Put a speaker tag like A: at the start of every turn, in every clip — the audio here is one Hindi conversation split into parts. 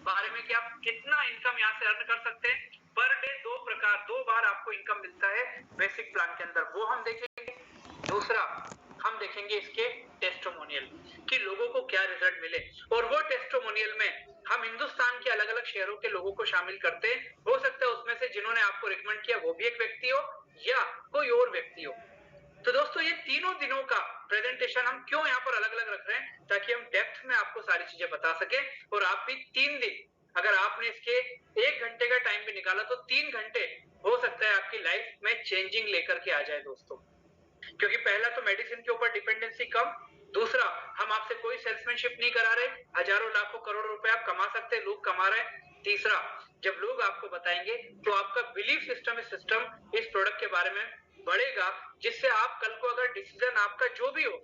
A: बारे में कि आप कितना इनकम यहाँ से अर्न कर सकते हैं। पर डे दो बार आपको इनकम मिलता है बेसिक प्लान के अंदर, वो हम देखेंगे। दूसरा हम देखेंगे इसके टेस्टिमोनियल कि लोगों को क्या रिजल्ट मिले, और वो टेस्टिमोनियल में हम हिंदुस्तान के अलग अलग शहरों के लोगों को शामिल करते हैं। हो सकता है उसमें से जिन्होंने आपको रिकमेंड किया वो भी एक व्यक्ति हो या कोई और व्यक्ति हो। तो दोस्तों ये तीनों दिनों का प्रेजेंटेशन हम क्यों यहाँ पर अलग अलग रख रहे हैं, ताकि हम डेप्थ में आपको सारी चीजें बता सके, और आप भी 3 दिन, अगर आपने इसके 1 घंटे का टाइम भी निकाला तो 3 घंटे हो सकता है आपकी लाइफ में चेंजिंग लेकर के आ जाए दोस्तों। क्योंकि पहला तो मेडिसिन के ऊपर डिपेंडेंसी कम, दूसरा हम आपसे कोई सेल्समैनशिप नहीं करा रहे, हजारों लाखों करोड़ों रुपए आप कमा सकते हैं, लोग कमा रहे हैं। तीसरा, जब लोग आपको बताएंगे तो आपका बिलीफ सिस्टम इस प्रोडक्ट के बारे में बढ़ेगा, जिससे आप कल को अगर डिसीजन आपका जो भी हो,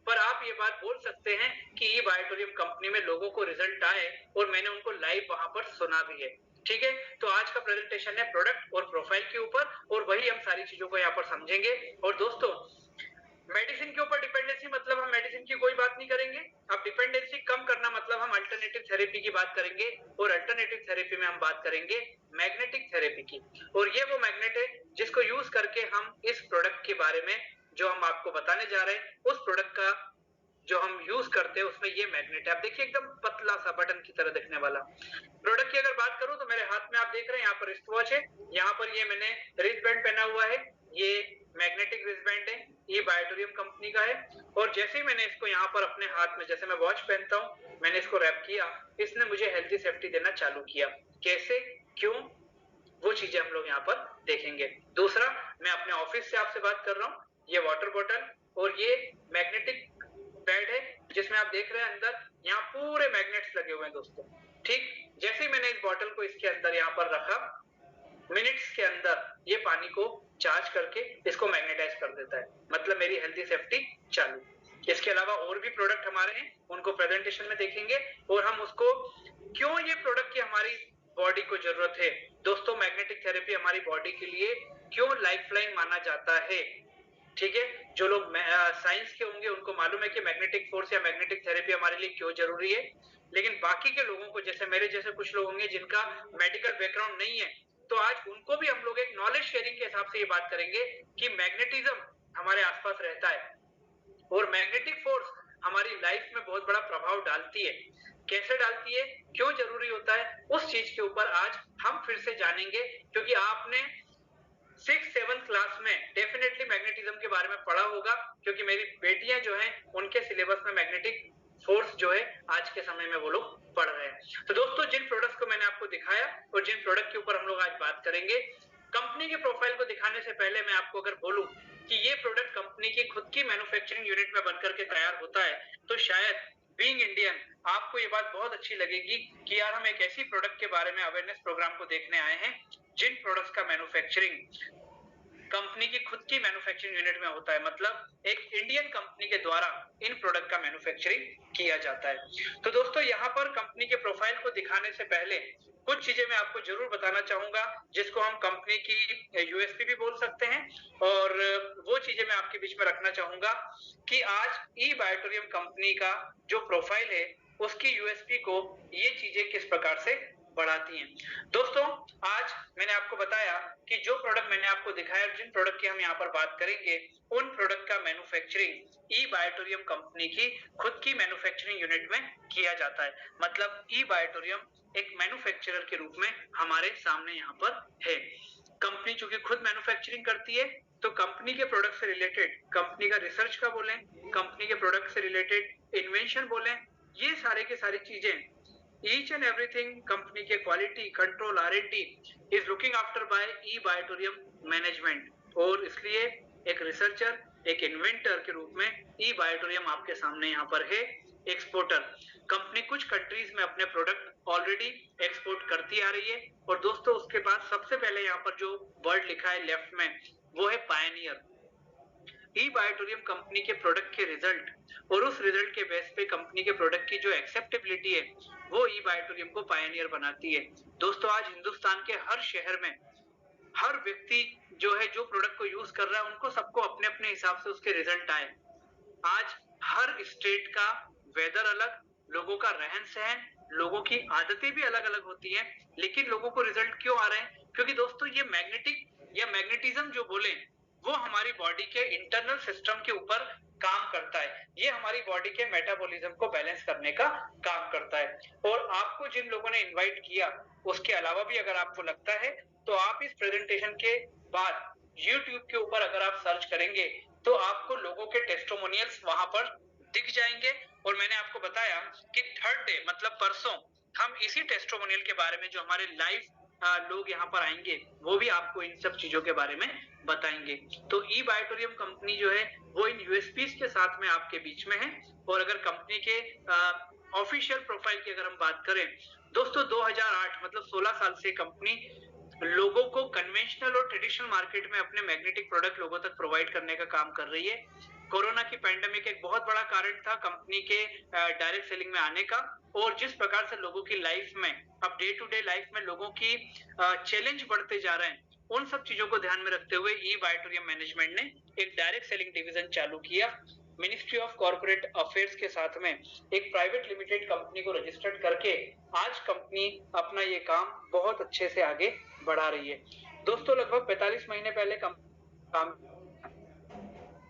A: पर आप ये बात बोल सकते हैं कि ई बायोटोरियम कंपनी में लोगों को रिजल्ट आए और मैंने उनको लाइव वहां पर सुना भी है। ठीक है, तो आज का प्रेजेंटेशन है प्रोडक्ट और प्रोफाइल के ऊपर, और वही हम सारी चीजों को यहाँ पर समझेंगे। और दोस्तों मेडिसिन के ऊपर डिपेंडेंसी मतलब हम मेडिसिन की कोई बात नहीं करेंगे। अब डिपेंडेंसी कम करना मतलब हम अल्टरनेटिव थेरेपी की बात करेंगे, और अल्टरनेटिव थेरेपी में हम बात करेंगे मैग्नेटिक थेरेपी की। और ये वो मैग्नेट है जिसको यूज करके हम इस प्रोडक्ट के बारे में जो हम आपको बताने जा रहे हैं, उस प्रोडक्ट का जो हम यूज करते हैं उसमें ये मैग्नेट है। आप देखिए एकदम पतला सा बटन की तरह दिखने वाला प्रोडक्ट की अगर बात करूं तो मेरे हाथ में आप देख रहे हैं यहाँ पर रिस्ट वॉच है, यहाँ पर ये मैंने रिस्ट बैंड पहना हुआ है, ये मैग्नेटिक रिस्ट बैंड है, ये बायोटोरियम कंपनी का है। और जैसे ही मैंने इसको यहाँ पर अपने हाथ में, जैसे मैं वॉच पहनता हूँ, मैंने इसको रैप किया, इसने मुझे हेल्थी सेफ्टी देना चालू किया। कैसे, क्यों, वो चीजें हम लोग यहाँ पर देखेंगे। दूसरा, मैं अपने ऑफिस से आपसे बात कर रहा हूँ, ये वाटर बॉटल और ये मैग्नेटिक पैड है जिसमें आप देख रहे हैं अंदर यहाँ पूरे मैग्नेट्स लगे हुए हैं दोस्तों। ठीक, जैसे ही मैंने इस बॉटल को इसके अंदर यहाँ पर रखा, मिनट्स के अंदर ये पानी को चार्ज करके इसको मैग्नेटाइज कर देता है, मतलब मेरी हेल्थी सेफ्टी चालू। इसके अलावा और भी प्रोडक्ट हमारे हैं, उनको प्रेजेंटेशन में देखेंगे, और हम उसको क्यों ये प्रोडक्ट की हमारी बॉडी को जरूरत है। दोस्तों मैग्नेटिक थेरेपी हमारी बॉडी के लिए क्यों लाइफलाइन माना जाता है। ठीक है, जो लोग साइंस के होंगे उनको मालूम है कि मैग्नेटिक फोर्स या मैग्नेटिक थेरेपी हमारे लिए क्यों जरूरी है, लेकिन बाकी के लोगों को, जैसे मेरे जैसे कुछ लोग होंगे जिनका मेडिकल बैकग्राउंड नहीं है, तो आज उनको भी हम लोग एक नॉलेज शेयरिंग के हिसाब से ये बात करेंगे कि मैग्नेटिज्म हमारे आसपास रहता है और मैग्नेटिक फोर्स हमारी लाइफ में बहुत बड़ा प्रभाव डालती है। कैसे डालती है, क्यों जरूरी होता है, उस चीज के ऊपर आज हम फिर से जानेंगे। क्योंकि आपने 6-7 क्लास में डेफिनेटली मैग्नेटिज्म के बारे में पढ़ा होगा, क्योंकि मेरी बेटियां जो हैं उनके सिलेबस में मैग्नेटिक फोर्स जो है आज के समय में वो लोग पढ़ रहे हैं। तो दोस्तों जिन प्रोडक्ट्स को मैंने आपको दिखाया और जिन प्रोडक्ट के ऊपर हम लोग आज बात करेंगे, कंपनी के प्रोफाइल को दिखाने से पहले मैं आपको अगर बोलूं कि ये प्रोडक्ट कंपनी की खुद की मैन्युफैक्चरिंग यूनिट में बनकर के तैयार होता है, तो शायद बीइंग इंडियन आपको ये बात बहुत अच्छी लगेगी कि यार हम एक ऐसी प्रोडक्ट के बारे में अवेयरनेस प्रोग्राम को देखने आए हैं जिन प्रोडक्ट्स का मैन्युफैक्चरिंग कंपनी की खुद की मैन्युफैक्चरिंग यूनिट में होता है, मतलब एक इंडियन कंपनी के द्वारा इन प्रोडक्ट का मैन्युफैक्चरिंग किया जाता है। तो दोस्तों यहाँ पर कंपनी के प्रोफाइल को दिखाने से पहले कुछ चीजें मैं आपको जरूर बताना चाहूंगा, जिसको हम कंपनी की यूएसपी भी बोल सकते हैं, और वो चीजें मैं आपके बीच में रखना चाहूंगा कि आज ई बायोटोरियम कंपनी का जो प्रोफाइल है उसकी यूएसपी को ये चीजें किस प्रकार से बढ़ाती हैं। दोस्तों आज मैंने आपको बताया कि जो प्रोडक्ट मैंने आपको दिखाया, जिन प्रोडक्ट की हम यहाँ पर बात करेंगे, उन प्रोडक्ट का मैन्युफैक्चरिंग ई बायोटोरियम कंपनी की खुद की मैन्युफैक्चरिंग यूनिट में किया जाता है। मतलब ई बायोटोरियम एक मैन्युफैक्चरर के रूप में हमारे सामने यहाँ पर है। कंपनी चूंकि खुद मैन्युफैक्चरिंग करती है, तो कंपनी के प्रोडक्ट से रिलेटेड कंपनी का रिसर्च का बोलें, कंपनी के प्रोडक्ट से रिलेटेड इन्वेंशन बोलें, ये सारे के सारी चीजें each and everything कंपनी के quality control R&D is looking after by E biotorium management, और इसलिए एक रिसर्चर, एक इन्वेंटर के रूप में ई बायोटोरियम आपके सामने यहाँ पर है। एक्सपोर्टर, कंपनी कुछ कंट्रीज में अपने प्रोडक्ट ऑलरेडी एक्सपोर्ट करती आ रही है, और दोस्तों उसके बाद सबसे पहले यहाँ पर जो वर्ड लिखा है लेफ्ट में, वो है पायनियर। ई बायोटोरियम कंपनी के प्रोडक्ट के रिजल्ट और उस रिजल्ट के बेस पे कंपनी के प्रोडक्ट की जो एक्सेप्टेबिलिटी है, वो ई बायोटोरियम को पायनियर बनाती है। दोस्तों आज हिंदुस्तान के हर शहर में हर व्यक्ति जो है जो प्रोडक्ट को यूज कर रहा है, उनको सबको अपने अपने हिसाब से उसके रिजल्ट आए। आज हर स्टेट का वेदर अलग, लोगों का रहन सहन, लोगों की आदतें भी अलग अलग होती हैं, लेकिन लोगों को रिजल्ट क्यों आ रहे हैं? क्योंकि दोस्तों ये मैग्नेटिक या मैग्नेटिज्म जो बोले, वो हमारी बॉडी के इंटरनल सिस्टम के ऊपर काम करता है। ये हमारी बॉडी के मेटाबॉलिज्म को बैलेंस करने का काम करता है। और आपको जिन लोगों ने इनवाइट किया, उसके अलावा भी अगर आपको लगता है, तो आप इस प्रेजेंटेशन के बाद यूट्यूब के ऊपर अगर आप सर्च करेंगे, तो आपको लोगों के टेस्टिमोनियल्स वहां पर दिख जाएंगे। और मैंने आपको बताया कि थर्ड डे मतलब परसों हम इसी टेस्टिमोनियल के बारे में, जो हमारे लाइव लोग यहाँ पर आएंगे, वो भी आपको इन सब चीजों के बारे में बताएंगे। तो ई बायोटोरियम कंपनी जो है वो इन यूएसपीज के साथ में आपके बीच में है। और अगर कंपनी के ऑफिशियल प्रोफाइल की अगर हम बात करें, दोस्तों 2008 मतलब 16 साल से कंपनी लोगों को कन्वेंशनल और ट्रेडिशनल मार्केट में अपने मैग्नेटिक प्रोडक्ट लोगों तक प्रोवाइड करने का काम कर रही है। कोरोना की पैंडेमिक एक बहुत बड़ा कारण था कंपनी के डायरेक्ट सेलिंग में आने का। और जिस प्रकार से लोगों की लाइफ में, अब डे टू डे लाइफ में लोगों की चैलेंज बढ़ते जा रहे हैं, उन सब चीजों को ध्यान में रखते हुए ई बायोटोरियम मैनेजमेंट ने एक डायरेक्ट सेलिंग डिवीजन चालू किया। मिनिस्ट्री ऑफ कॉर्पोरेट अफेयर्स के साथ में एक प्राइवेट लिमिटेड कंपनी को रजिस्टर्ड करके आज कंपनी अपना ये काम बहुत अच्छे से आगे बढ़ा रही है। दोस्तों लगभग 45 महीने पहले काम,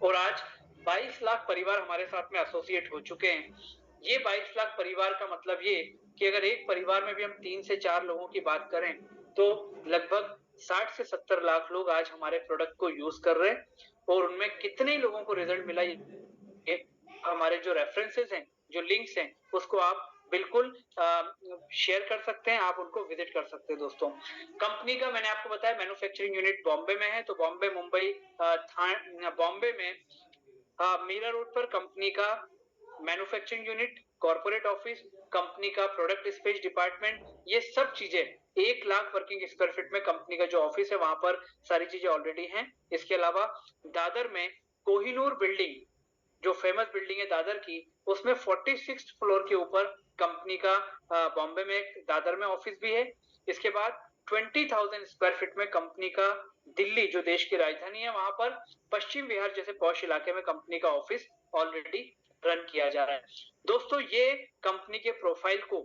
A: और आज 22 लाख परिवार हमारे साथ में एसोसिएट हो चुके हैं। ये 22 लाख परिवार का मतलब ये कि अगर एक परिवार में भी हम 3 से 4 लोगों की बात करें, तो लगभग 60 से 70 लाख लोग आज हमारे प्रोडक्ट को यूज कर रहे हैं। और उनमें कितने लोगों को रिजल्ट मिला, ये हमारे जो रेफरेंसेस हैं, जो लिंक्स हैं, उसको आप बिल्कुल शेयर कर सकते हैं, आप उनको विजिट कर सकते हैं। दोस्तों कंपनी का मैंने आपको बताया मैन्युफैक्चरिंग यूनिट बॉम्बे में है, तो बॉम्बे, मुंबई, बॉम्बे में मीरा रोड पर कंपनी का manufacturing unit, corporate office, company का प्रोडक्ट स्पेस डिपार्टमेंट, ये सब चीजें 1 लाख वर्किंग स्क्वायर फीट में कंपनी का जो ऑफिस है वहां पर सारी चीजें ऑलरेडी हैं। इसके अलावा दादर में कोहिनूर बिल्डिंग, जो फेमस बिल्डिंग है दादर की, उसमें 46th फ्लोर के ऊपर कंपनी का बॉम्बे में दादर में ऑफिस भी है। इसके बाद 20,000 स्क्वायर फीट में कंपनी का दिल्ली, जो देश की राजधानी है, वहां पर पश्चिम बिहार जैसे पॉश इलाके में कंपनी का ऑफिस ऑलरेडी रन किया जा रहा है। दोस्तों ये कंपनी के प्रोफाइल को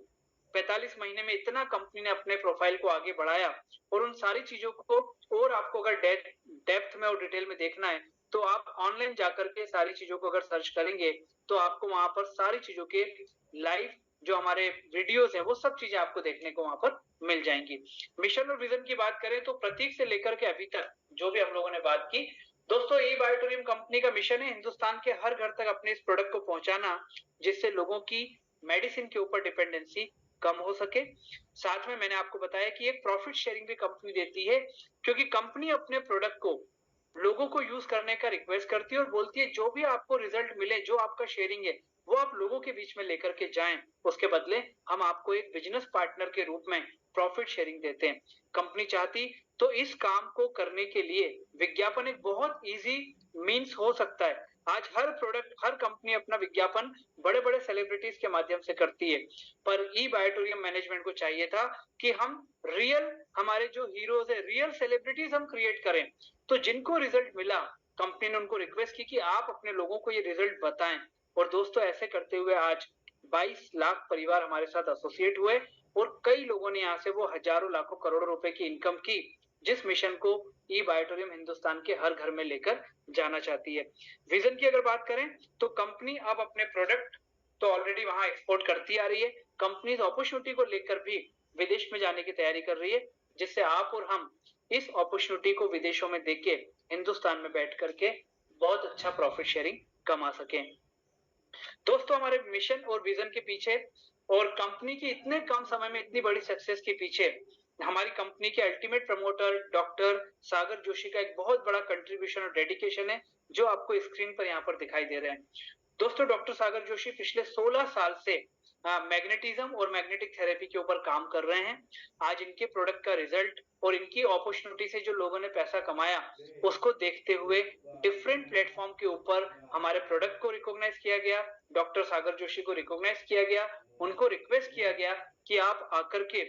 A: 45 महीने में इतना कंपनी ने अपने प्रोफाइल को आगे बढ़ाया। और उन सारी चीजों को और आपको अगर डेप्थ में और डिटेल में देखना है, तो आप ऑनलाइन जाकर के सारी चीजों को अगर सर्च करेंगे, तो आपको वहां पर सारी चीजों के लाइव जो हमारे वीडियोस हैं, वो सब चीजें आपको देखने को वहां पर मिल जाएंगी। मिशन और विजन की बात करें तो प्रतीक से लेकर के अभी तक जो भी हम लोगों ने बात की, दोस्तों ई बायोटोरियम कंपनी का मिशन है हिंदुस्तान के हर घर तक अपने इस प्रोडक्ट को पहुंचाना, जिससे लोगों की मेडिसिन के ऊपर डिपेंडेंसी कम हो सके। साथ में मैंने आपको बताया कि एक प्रॉफिट शेयरिंग भी कंपनी देती है, क्योंकि कंपनी अपने प्रोडक्ट को लोगों को यूज करने का रिक्वेस्ट करती है और बोलती है जो भी आपको रिजल्ट मिले, जो आपका शेयरिंग है, वो आप लोगों के बीच में लेकर के जाएं, उसके बदले हम आपको एक बिजनेस पार्टनर के रूप में प्रॉफिट शेयरिंग देते हैं। कंपनी चाहती तो इस काम को करने के लिए विज्ञापन एक बहुत इजी मींस हो सकता है। आज हर प्रोडक्ट, हर कंपनी अपना विज्ञापन बड़े बड़े सेलिब्रिटीज के माध्यम से करती है, पर ई बायोटोरियम मैनेजमेंट को चाहिए था कि हम रियल, हमारे जो हीरोज है, रियल सेलिब्रिटीज हम क्रिएट करें। तो जिनको रिजल्ट मिला, कंपनी ने उनको रिक्वेस्ट की कि आप अपने लोगों को ये रिजल्ट बताएं। और दोस्तों ऐसे करते हुए आज 22 लाख परिवार हमारे साथ एसोसिएट हुए, और कई लोगों ने यहाँ से वो हजारों लाखों करोड़ों रुपए की इनकम की, जिस मिशन को ई बायोटोरियम हिंदुस्तान के हर घर में लेकर जाना चाहती है। विजन की अगर बात करें तो कंपनी अब अपने प्रोडक्ट तो ऑलरेडी वहां एक्सपोर्ट करती आ रही है, कंपनी इस अपॉर्चुनिटी को लेकर भी विदेश में जाने की तैयारी कर रही है, जिससे आप और हम इस अपॉर्चुनिटी को विदेशों में देख के हिंदुस्तान में बैठ करके बहुत अच्छा प्रॉफिट शेयरिंग कमा सके। दोस्तों हमारे मिशन और विजन के पीछे और कंपनी की इतने कम समय में इतनी बड़ी सक्सेस के पीछे हमारी कंपनी के अल्टीमेट प्रमोटर डॉक्टर सागर जोशी का एक बहुत बड़ा कंट्रीब्यूशन और डेडिकेशन है, जो आपको स्क्रीन पर यहाँ पर दिखाई दे रहे हैं। दोस्तों डॉक्टर सागर जोशी पिछले 16 साल से मैग्नेटिज्म और मैग्नेटिक थेरेपी के ऊपर काम कर रहे हैं। आज इनके प्रोडक्ट का रिजल्ट और इनकी अपॉर्चुनिटी से जो लोगों ने पैसा कमाया, उसको देखते हुए डिफरेंट प्लेटफॉर्म के ऊपर हमारे प्रोडक्ट को रिकॉग्नाइज किया गया, डॉक्टर सागर जोशी को रिकॉग्नाइज किया गया, उनको रिक्वेस्ट किया गया कि आप आकर के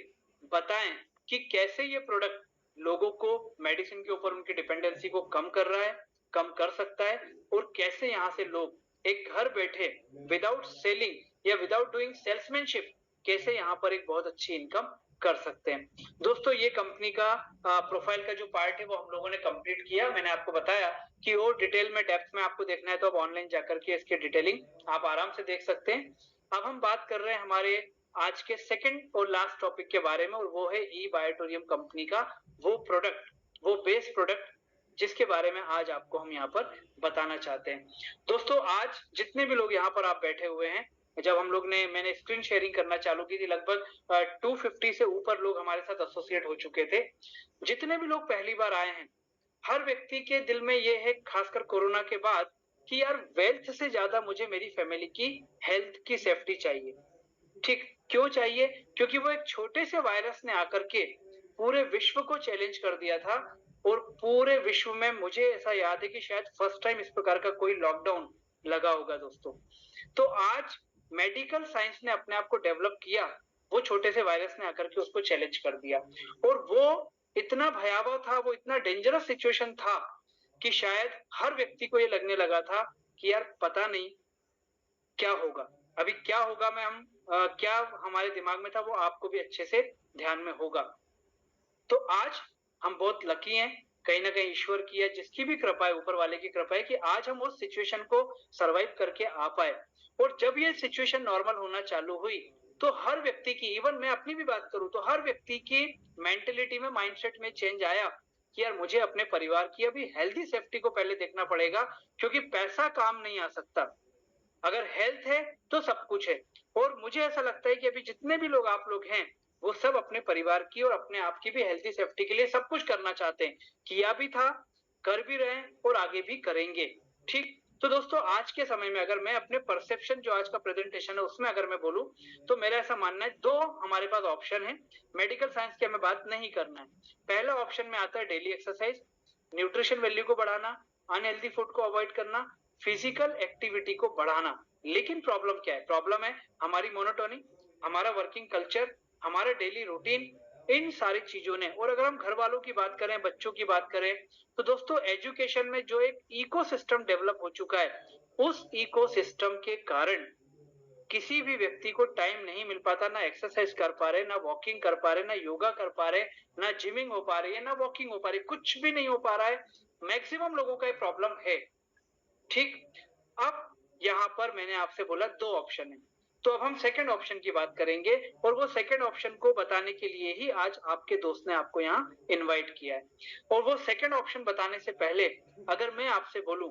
A: बताएं कि कैसे ये प्रोडक्ट लोगों को मेडिसिन के ऊपर उनकी डिपेंडेंसी को कम कर रहा है, कम कर सकता है, और कैसे यहाँ से लोग एक घर बैठे विदाउट सेलिंग या विदाउट डूइंग सेल्समैनशिप कैसे यहाँ पर एक बहुत अच्छी इनकम कर सकते हैं। दोस्तों ये कंपनी का प्रोफाइल का जो पार्ट है वो हम लोगों ने कंप्लीट किया। मैंने आपको बताया कि और डिटेल में डेप्थ में आपको देखना है तो आप ऑनलाइन जाकर के इसकी डिटेलिंग आप आराम से देख सकते हैं। अब हम बात कर रहे हैं हमारे आज के सेकंड और लास्ट टॉपिक के बारे में, और वो है ई बायोटोरियम कंपनी का वो प्रोडक्ट, वो बेस प्रोडक्ट जिसके बारे में आज आपको हम यहाँ पर बताना चाहते हैं। दोस्तों आज जितने भी लोग यहाँ पर आप बैठे हुए हैं, जब हम लोग ने मैंने स्क्रीन शेयरिंग करना चालू की थी लगभग 250 से ऊपर लोग हमारे साथ एसोसिएट हो चुके थे। जितने भी लोग पहली बार आए हैं, हर व्यक्ति के दिल में ये है खासकर कोरोना के बाद कि यार वेल्थ से ज्यादा मुझे मेरी फैमिली की हेल्थ की सेफ्टी चाहिए। ठीक क्यों चाहिए? क्योंकि वो एक छोटे से वायरस ने आकर के पूरे विश्व को चैलेंज कर दिया था, और पूरे विश्व में मुझे ऐसा याद है कि शायद फर्स्ट टाइम इस प्रकार का कोई लॉकडाउन लगा होगा दोस्तों। तो आज मेडिकल साइंस ने अपने आप को डेवलप किया, वो छोटे से वायरस ने आकर के उसको चैलेंज कर दिया, और वो इतना भयावह था, वो इतना डेंजरस सिचुएशन था कि शायद हर व्यक्ति को ये लगने लगा था कि यार पता नहीं क्या होगा, अभी क्या होगा में हम क्या हमारे दिमाग में था वो आपको भी अच्छे से ध्यान में होगा। तो आज हम बहुत लकी हैं, कहीं ना कहीं ईश्वर की है, जिसकी भी कृपा है, ऊपर वाले की कृपा है कि आज हम उस सिचुएशन को सरवाइव करके आ पाए। और जब ये सिचुएशन नॉर्मल होना चालू हुई तो हर व्यक्ति की, इवन मैं अपनी भी बात करूं तो हर व्यक्ति की मेंटेलिटी में, माइंडसेट में चेंज आया कि यार मुझे अपने परिवार की अभी हेल्दी सेफ्टी को पहले देखना पड़ेगा, क्योंकि पैसा काम नहीं आ सकता, अगर हेल्थ है तो सब कुछ है। और मुझे ऐसा लगता है कि अभी जितने भी लोग आप लोग हैं वो सब अपने परिवार की और अपने आप की भी हेल्थी सेफ्टी के लिए सब कुछ करना चाहते हैं, किया भी था, कर भी रहे हैं और आगे भी करेंगे। ठीक, तो दोस्तों आज के समय में अगर मैं अपने परसेप्शन जो आज का प्रेजेंटेशन है उसमें अगर मैं बोलूं तो मेरा ऐसा मानना है, दो हमारे पास ऑप्शन है। मेडिकल साइंस की हमें बात नहीं करना है। पहला ऑप्शन में आता है डेली एक्सरसाइज, न्यूट्रिशन वैल्यू को बढ़ाना, अनहेल्दी फूड को अवॉइड करना, फिजिकल एक्टिविटी को बढ़ाना। लेकिन प्रॉब्लम क्या है? प्रॉब्लम है हमारी मोनोटोनी, हमारा वर्किंग कल्चर, हमारा डेली रूटीन, इन सारी चीजों ने। और अगर हम घर वालों की बात करें, बच्चों की बात करें, तो दोस्तों एजुकेशन में जो एक इकोसिस्टम डेवलप हो चुका है, उस इकोसिस्टम के कारण किसी भी व्यक्ति को टाइम नहीं मिल पाता, ना एक्सरसाइज कर पा रहे, ना वॉकिंग कर पा रहे, ना योगा कर पा रहे, ना जिमिंग हो पा रही है, ना वॉकिंग हो पा रही, कुछ भी नहीं हो पा रहा है। मैक्सिमम लोगों का ये प्रॉब्लम है। ठीक, अब यहाँ पर मैंने आपसे बोला दो ऑप्शन है, तो अब हम सेकंड ऑप्शन की बात करेंगे, और वो सेकंड ऑप्शन को बताने के लिए ही आज आपके दोस्त ने आपको यहाँ इनवाइट किया है। और वो सेकंड ऑप्शन बताने से पहले अगर मैं आपसे बोलूं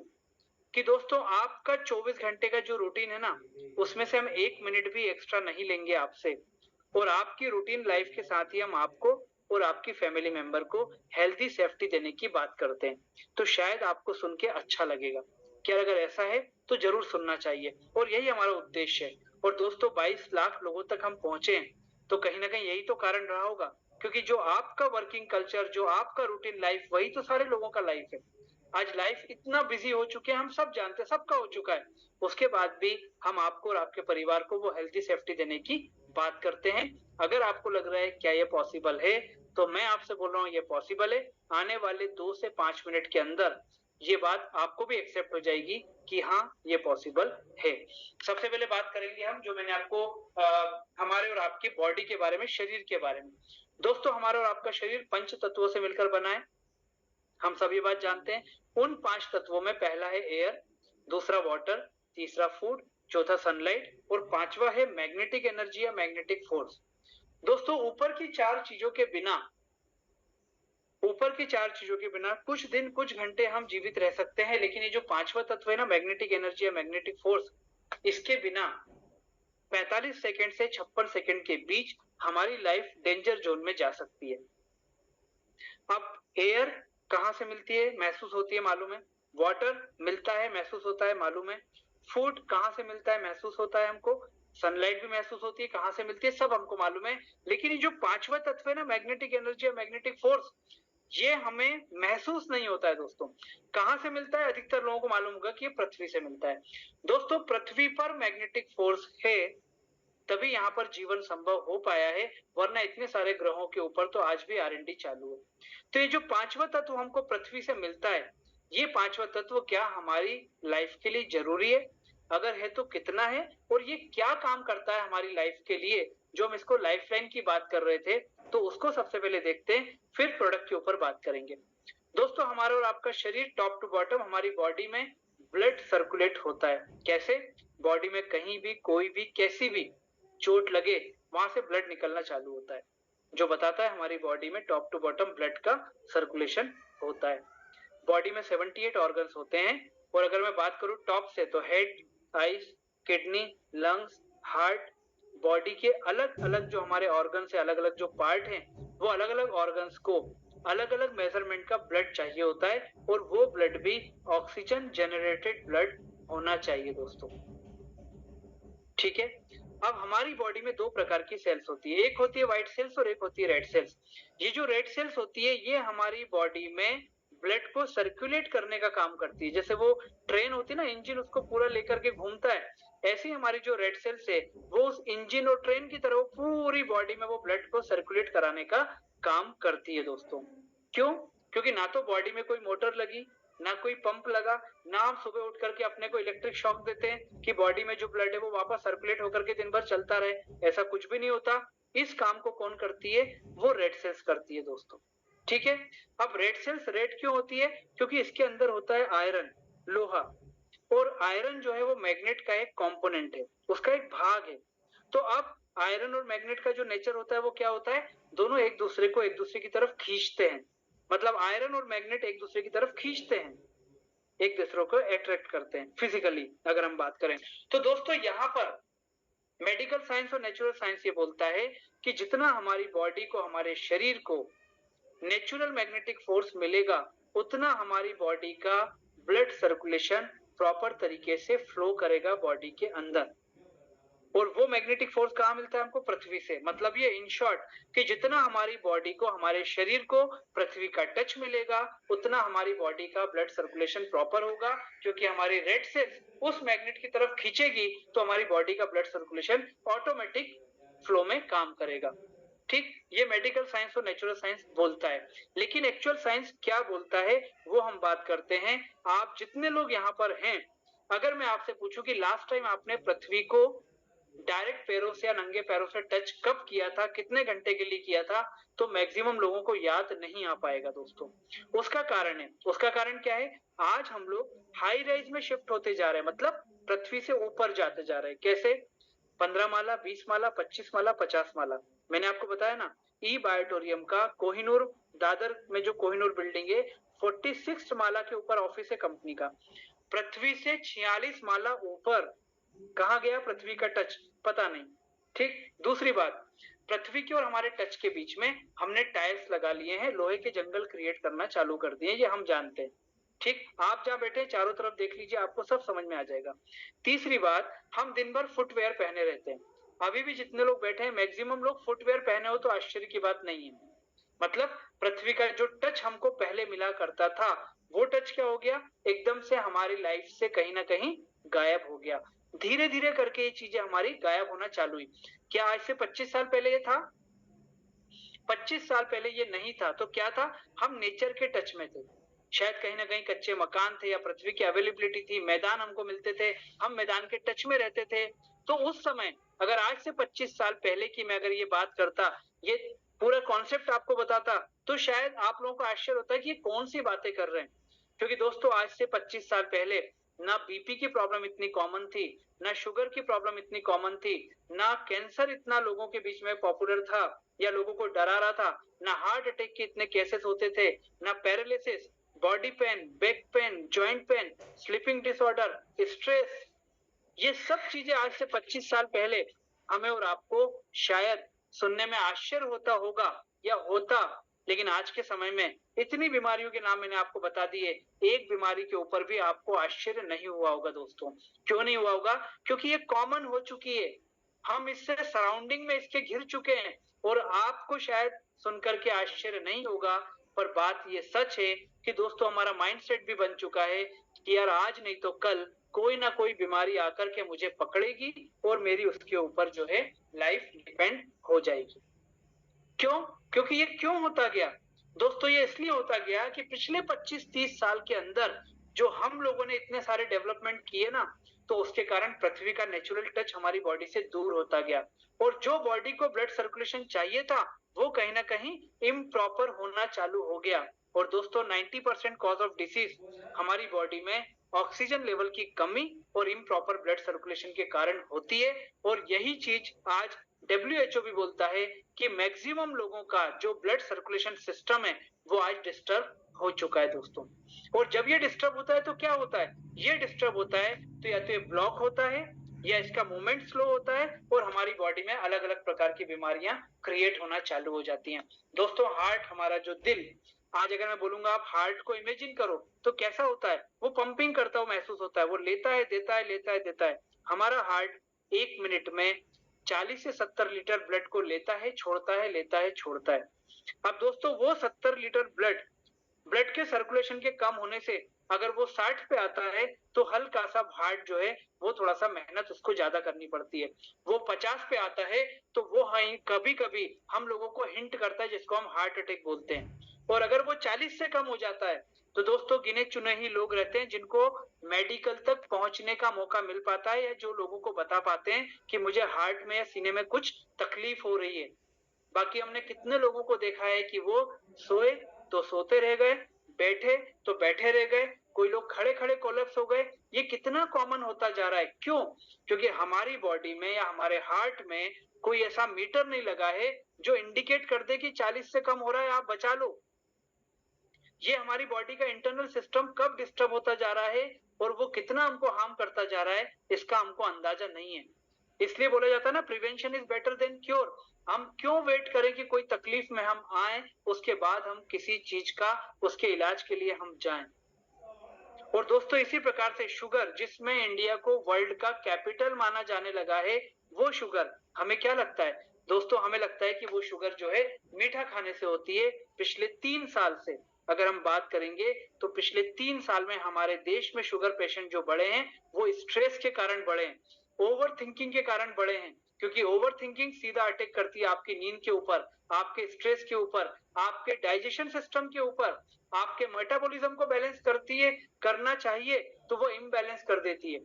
A: कि दोस्तों आपका 24 घंटे का जो रूटीन है ना, उसमें से हम 1 मिनट भी एक्स्ट्रा नहीं लेंगे आपसे, और आपकी रूटीन लाइफ के साथ ही हम आपको और आपकी फैमिली मेंबर को हेल्थी सेफ्टी देने की बात करते हैं, तो शायद आपको सुन के अच्छा लगेगा। क्या अगर ऐसा है तो जरूर सुनना चाहिए, और यही हमारा उद्देश्य है। और दोस्तों 22 लाख लोगों तक हम पहुंचे हैं, तो कहीं ना कहीं यही तो कारण रहा होगा, क्योंकि जो आपका वर्किंग कल्चर, जो आपका रूटीन लाइफ, वही तो सारे लोगों का लाइफ है। आज लाइफ इतना बिजी हो चुके हैं, हम सब जानते हैं, सबका हो चुका है, उसके बाद भी हम आपको और आपके परिवार को वो हेल्थी सेफ्टी देने की बात करते हैं। अगर आपको लग रहा है क्या ये पॉसिबल है, तो मैं आपसे बोल रहा हूँ ये पॉसिबल है। आने वाले 2 से 5 मिनट के अंदर ये बात आपको भी एक्सेप्ट हो जाएगी कि हाँ ये पॉसिबल है। सबसे पहले बात करेंगे हम, जो मैंने आपको हमारे और आपकी बॉडी के बारे में, शरीर के बारे में। दोस्तों हमारा और आपका शरीर पंच तत्वों से मिलकर बना है, हम सभी बात जानते हैं। उन 5 तत्वों में पहला है एयर, दूसरा वाटर, तीसरा फूड, चौथा सनलाइट, और पांचवा है मैग्नेटिक एनर्जी या मैग्नेटिक फोर्स। दोस्तों ऊपर की 4 चीजों के बिना, ऊपर की 4 चीजों के बिना कुछ दिन कुछ घंटे हम जीवित रह सकते हैं, लेकिन ये जो पांचवा तत्व है ना, मैग्नेटिक एनर्जी या मैग्नेटिक फोर्स, इसके बिना 45 सेकंड से 56 सेकंड के बीच हमारी लाइफ डेंजर जोन में जा सकती है। अब एयर कहां से मिलती है, महसूस होती है, मालूम है। वाटर मिलता है, महसूस होता है, मालूम है। फूड कहां से मिलता है, महसूस होता है हमको। सनलाइट भी महसूस होती है, कहां से मिलती है, सब हमको मालूम है। लेकिन ये जो पांचवा तत्व है ना, मैग्नेटिक एनर्जी या मैग्नेटिक फोर्स, ये हमें महसूस नहीं होता है दोस्तों। कहां से मिलता है? अधिकतर लोगों को मालूम होगा कि ये पृथ्वी से मिलता है। दोस्तों पृथ्वी पर मैग्नेटिक फोर्स है, तभी यहाँ पर जीवन संभव हो पाया है, वरना इतने सारे ग्रहों के ऊपर तो आज भी R&D चालू है। तो ये जो पांचवा तत्व हमको पृथ्वी से मिलता है, ये पांचवा तत्व क्या हमारी लाइफ के लिए जरूरी है? अगर है तो कितना है, और ये क्या काम करता है हमारी लाइफ के लिए, जो हम इसको लाइफलाइन की बात कर रहे थे, तो उसको सबसे पहले देखते हैं, फिर प्रोडक्ट के ऊपर बात करेंगे। दोस्तों, हमारा और आपका शरीर टॉप टू बॉटम हमारी बॉडी में ब्लड सर्कुलेट होता है। कैसे? बॉडी में कहीं भी कोई भी कैसी भी चोट लगे, वहां से ब्लड निकलना चालू होता है, जो बताता है हमारी बॉडी में टॉप टू बॉटम ब्लड का सर्कुलेशन होता है। बॉडी में 78 ऑर्गन्स होते हैं, और अगर मैं बात करूं टॉप से, तो head, eyes, kidney, lungs, heart, body के अलग अलग जो हमारे ऑर्गन्स है, अलग अलग जो पार्ट हैं, वो अलग अलग ऑर्गन्स को अलग अलग मेजरमेंट का ब्लड चाहिए होता है, और वो ब्लड भी ऑक्सीजन जनरेटेड ब्लड होना चाहिए दोस्तों। ठीक है। अब हमारी बॉडी में दो प्रकार की सेल्स होती है, एक होती है व्हाइट सेल्स और एक होती है रेड सेल्स। ये जो रेड सेल्स होती है, ये हमारी बॉडी में ब्लड को सर्कुलेट करने का काम करती है। जैसे वो ट्रेन होती है ना, इंजन उसको पूरा लेकर के घूमता है, ऐसी हमारी जो रेड सेल्स है, वो उस इंजन और ट्रेन की तरह पूरी बॉडी में वो ब्लड को सर्कुलेट कराने का काम करती है दोस्तों। क्यों? क्योंकि ना तो बॉडी में कोई मोटर लगी, ना कोई पंप लगा, ना हम सुबह उठ करके अपने को इलेक्ट्रिक शॉक देते हैं कि बॉडी में जो ब्लड है वो वापस सर्कुलेट होकर के दिन भर चलता रहे, ऐसा कुछ भी नहीं होता। इस काम को कौन करती है? वो रेड सेल्स करती है दोस्तों। ठीक है। अब रेड सेल्स रेड क्यों होती है? क्योंकि इसके अंदर होता है आयरन, लोहा, और आयरन जो है वो मैग्नेट का एक कंपोनेंट है, उसका एक भाग है। तो अब आयरन और मैग्नेट का जो नेचर होता है वो क्या होता है? दोनों एक दूसरे को एक दूसरे की तरफ खींचते हैं। मतलब आयरन और मैग्नेट एक दूसरे की तरफ खींचते हैं, एक दूसरे को अट्रैक्ट करते हैं फिजिकली अगर हम बात करें। तो दोस्तों, यहाँ पर मेडिकल साइंस और नेचुरल साइंस ये बोलता है कि जितना हमारी बॉडी को, हमारे शरीर को नेचुरल मैग्नेटिक फोर्स मिलेगा, उतना हमारी बॉडी का ब्लड सर्कुलेशन प्रॉपर तरीके से फ्लो करेगा बॉडी के अंदर। और वो मैग्नेटिक फोर्स कहाँ मिलता है हमको? पृथ्वी से। मतलब ये इन शॉर्ट कि जितना हमारी बॉडी को, हमारे शरीर को पृथ्वी का टच मिलेगा, उतना हमारी बॉडी का ब्लड सर्कुलेशन प्रॉपर होगा, क्योंकि हमारी रेड सेल्स उस मैग्नेट की तरफ खींचेगी, तो हमारी बॉडी का ब्लड सर्कुलेशन ऑटोमेटिक फ्लो में काम करेगा। ठीक, ये मेडिकल साइंस और नेचुरल साइंस बोलता है। लेकिन एक्चुअल साइंस क्या बोलता है, वो हम बात करते हैं। आप जितने लोग यहाँ पर हैं, अगर मैं आपसे पूछूं कि लास्ट टाइम आपने पृथ्वी को डायरेक्ट पैरों से या नंगे पैरों से टच कब किया था, कितने घंटे के लिए किया था, तो मैक्सिमम लोगों को याद नहीं आ पाएगा दोस्तों। उसका कारण क्या है? आज हम लोग हाई राइज में शिफ्ट होते जा रहे हैं, मतलब पृथ्वी से ऊपर जाते जा रहे हैं। कैसे? 15 माला, 20 माला, 25 माला, 50 माला। मैंने आपको बताया ना, ई बायोटोरियम का कोहिनूर, दादर में जो कोहिनूर बिल्डिंग है, 46 माला के ऊपर ऑफिस है कंपनी का। पृथ्वी से 46 माला ऊपर कहा गया पृथ्वी का टच? पता नहीं। ठीक, दूसरी बात, पृथ्वी के और हमारे टच के बीच में हमने टाइल्स लगा लिए हैं, लोहे के जंगल क्रिएट करना चालू कर दिए, ये हम जानते हैं। ठीक, आप जहां बैठे चारों तरफ देख लीजिए, आपको सब समझ में आ जाएगा। तीसरी बात, हम दिन भर फुटवेयर पहने रहते हैं। अभी भी जितने लोग बैठे हैं, मैक्सिमम लोग फुटवेयर पहने हो, तो आश्चर्य की बात नहीं है। मतलब पृथ्वी का जो टच हमको पहले मिला करता था, वो टच क्या हो गया? एकदम से हमारी लाइफ से कहीं ना कहीं गायब हो गया। धीरे धीरे करके ये चीजें हमारी गायब होना चालू हुई। क्या आज से 25 साल पहले ये था? 25 साल पहले ये नहीं था। तो क्या था? हम नेचर के टच में थे। शायद कहीं ना कहीं कच्चे मकान थे, या पृथ्वी की अवेलेबिलिटी थी, मैदान हमको मिलते थे, हम मैदान के टच में रहते थे। तो उस समय, अगर आज से 25 साल पहले की मैं अगर ये बात करता, ये पूरा कॉन्सेप्ट आपको बताता, तो शायद आप लोगों को आश्चर्य होता है कि ये कौन सी बातें कर रहे हैं। क्योंकि दोस्तों, आज से 25 साल पहले ना बीपी की प्रॉब्लम इतनी कॉमन थी, ना शुगर की प्रॉब्लम इतनी कॉमन थी, ना कैंसर इतना लोगों के बीच में पॉपुलर था या लोगों को डरा रहा था, ना हार्ट अटैक के इतने केसेस होते थे, ना paralysis, body pain, back pain, joint pain, sleeping disorder, stress. ये सब चीजें आज से 25 साल पहले हमें और आपको शायद सुनने में आश्चर्य होता होगा या होता, लेकिन आज के समय में इतनी बीमारियों के नाम मैंने आपको बता दिए, एक बीमारी के ऊपर भी आपको आश्चर्य नहीं हुआ होगा दोस्तों। क्यों नहीं हुआ होगा? क्योंकि ये कॉमन हो चुकी है, हम इससे सराउंडिंग में इसके घिर चुके हैं, और आपको शायद सुनकर के आश्चर्य नहीं होगा, पर बात ये सच है कि दोस्तों, हमारा माइंडसेट भी बन चुका है कि यार आज नहीं तो कल कोई ना कोई बीमारी आकर के मुझे पकड़ेगी, और मेरी उसके ऊपर जो है लाइफ डिपेंड हो जाएगी। क्यों? क्योंकि ये क्यों होता गया दोस्तों? ये इसलिए होता गया कि पिछले 25-30 साल के अंदर जो हम लोगों ने इतने सारे डेवलपमेंट किए ना, तो उसके कारण पृथ्वी का नेचुरल टच हमारी बॉडी से दूर होता गया और जो बॉडी को ब्लड सर्कुलेशन चाहिए था वो कहीं ना कहीं इम्प्रॉपर होना चालू हो गया। और दोस्तों 90% कॉज ऑफ डिसीज हमारी बॉडी में ऑक्सीजन लेवल की कमी और इम्प्रॉपर ब्लड सर्कुलेशन के कारण होती है। और यही चीज आज WHO भी बोलता है कि मैक्सिमम लोगों का जो ब्लड सर्कुलेशन सिस्टम है वो आज डिस्टर्ब हो चुका है दोस्तों। और जब ये डिस्टर्ब होता है तो क्या होता है, ये डिस्टर्ब होता है तो या तो ये ब्लॉक होता है या इसका मूवमेंट स्लो होता है और हमारी बॉडी में अलग अलग प्रकार की बीमारियां क्रिएट होना चालू हो जाती हैं। दोस्तों हार्ट, हमारा जो दिल, आज अगर मैं बोलूंगा आप हार्ट को इमेजिन करो तो कैसा होता है, वो पंपिंग करता हुआ महसूस होता है, वो लेता है देता है लेता है देता है। हमारा हार्ट 1 मिनट में 40 से 70 लीटर ब्लड को लेता है छोड़ता है, लेता है छोड़ता है। अब दोस्तों वो 70 लीटर ब्लड के सर्कुलेशन के कम होने से अगर वो 60 पे आता है तो हल्का सा हार्ट जो है वो थोड़ा सा मेहनत उसको ज्यादा करनी पड़ती है। वो 50 पे आता है तो वो कभी कभी हम लोगों को हिंट करता है जिसको हम हार्ट अटैक बोलते हैं। और अगर वो 40 से कम हो जाता है तो दोस्तों गिने चुने ही लोग रहते हैं जिनको मेडिकल तक पहुंचने का मौका मिल पाता है या जो लोगों को बता पाते हैं कि मुझे हार्ट में या सीने में कुछ तकलीफ हो रही है। बाकी हमने कितने लोगों को देखा है कि वो सोए तो सोते रह गए, बैठे तो बैठे रह गए, कोई लोग खड़े खड़े कोलैप्स हो गए। ये कितना कॉमन होता जा रहा है, क्यों? क्योंकि हमारी बॉडी में या हमारे हार्ट में कोई ऐसा मीटर नहीं लगा है जो इंडिकेट कर दे कि 40 से कम हो रहा है, आप बचा लो। ये हमारी बॉडी का इंटरनल सिस्टम कब डिस्टर्ब होता जा रहा है और वो कितना हमको हार्म करता जा रहा है इसका हमको अंदाजा नहीं है। इसलिए बोला जाता है ना, prevention is better than cure. हम क्यों वेट करें कि कोई तकलीफ में हम आए उसके बाद हम किसी चीज का उसके इलाज के लिए हम जाएं। और दोस्तों इसी प्रकार से शुगर, जिसमें इंडिया को वर्ल्ड का कैपिटल माना जाने लगा है, वो शुगर हमें क्या लगता है दोस्तों, हमें लगता है कि वो शुगर जो है मीठा खाने से होती है। पिछले 3 साल से अगर हम बात करेंगे तो पिछले 3 साल में हमारे देश में शुगर पेशेंट जो बढ़े हैं वो स्ट्रेस के कारण बढ़े हैं, ओवर थिंकिंग के कारण बढ़े हैं। क्योंकि ओवर थिंकिंग सीधा अटैक करती है आपकी नींद के ऊपर, आपके स्ट्रेस के ऊपर, आपके डाइजेशन सिस्टम के ऊपर, आपके मेटाबॉलिज्म को बैलेंस करती है, करना चाहिए तो वो इम्बैलेंस कर देती है।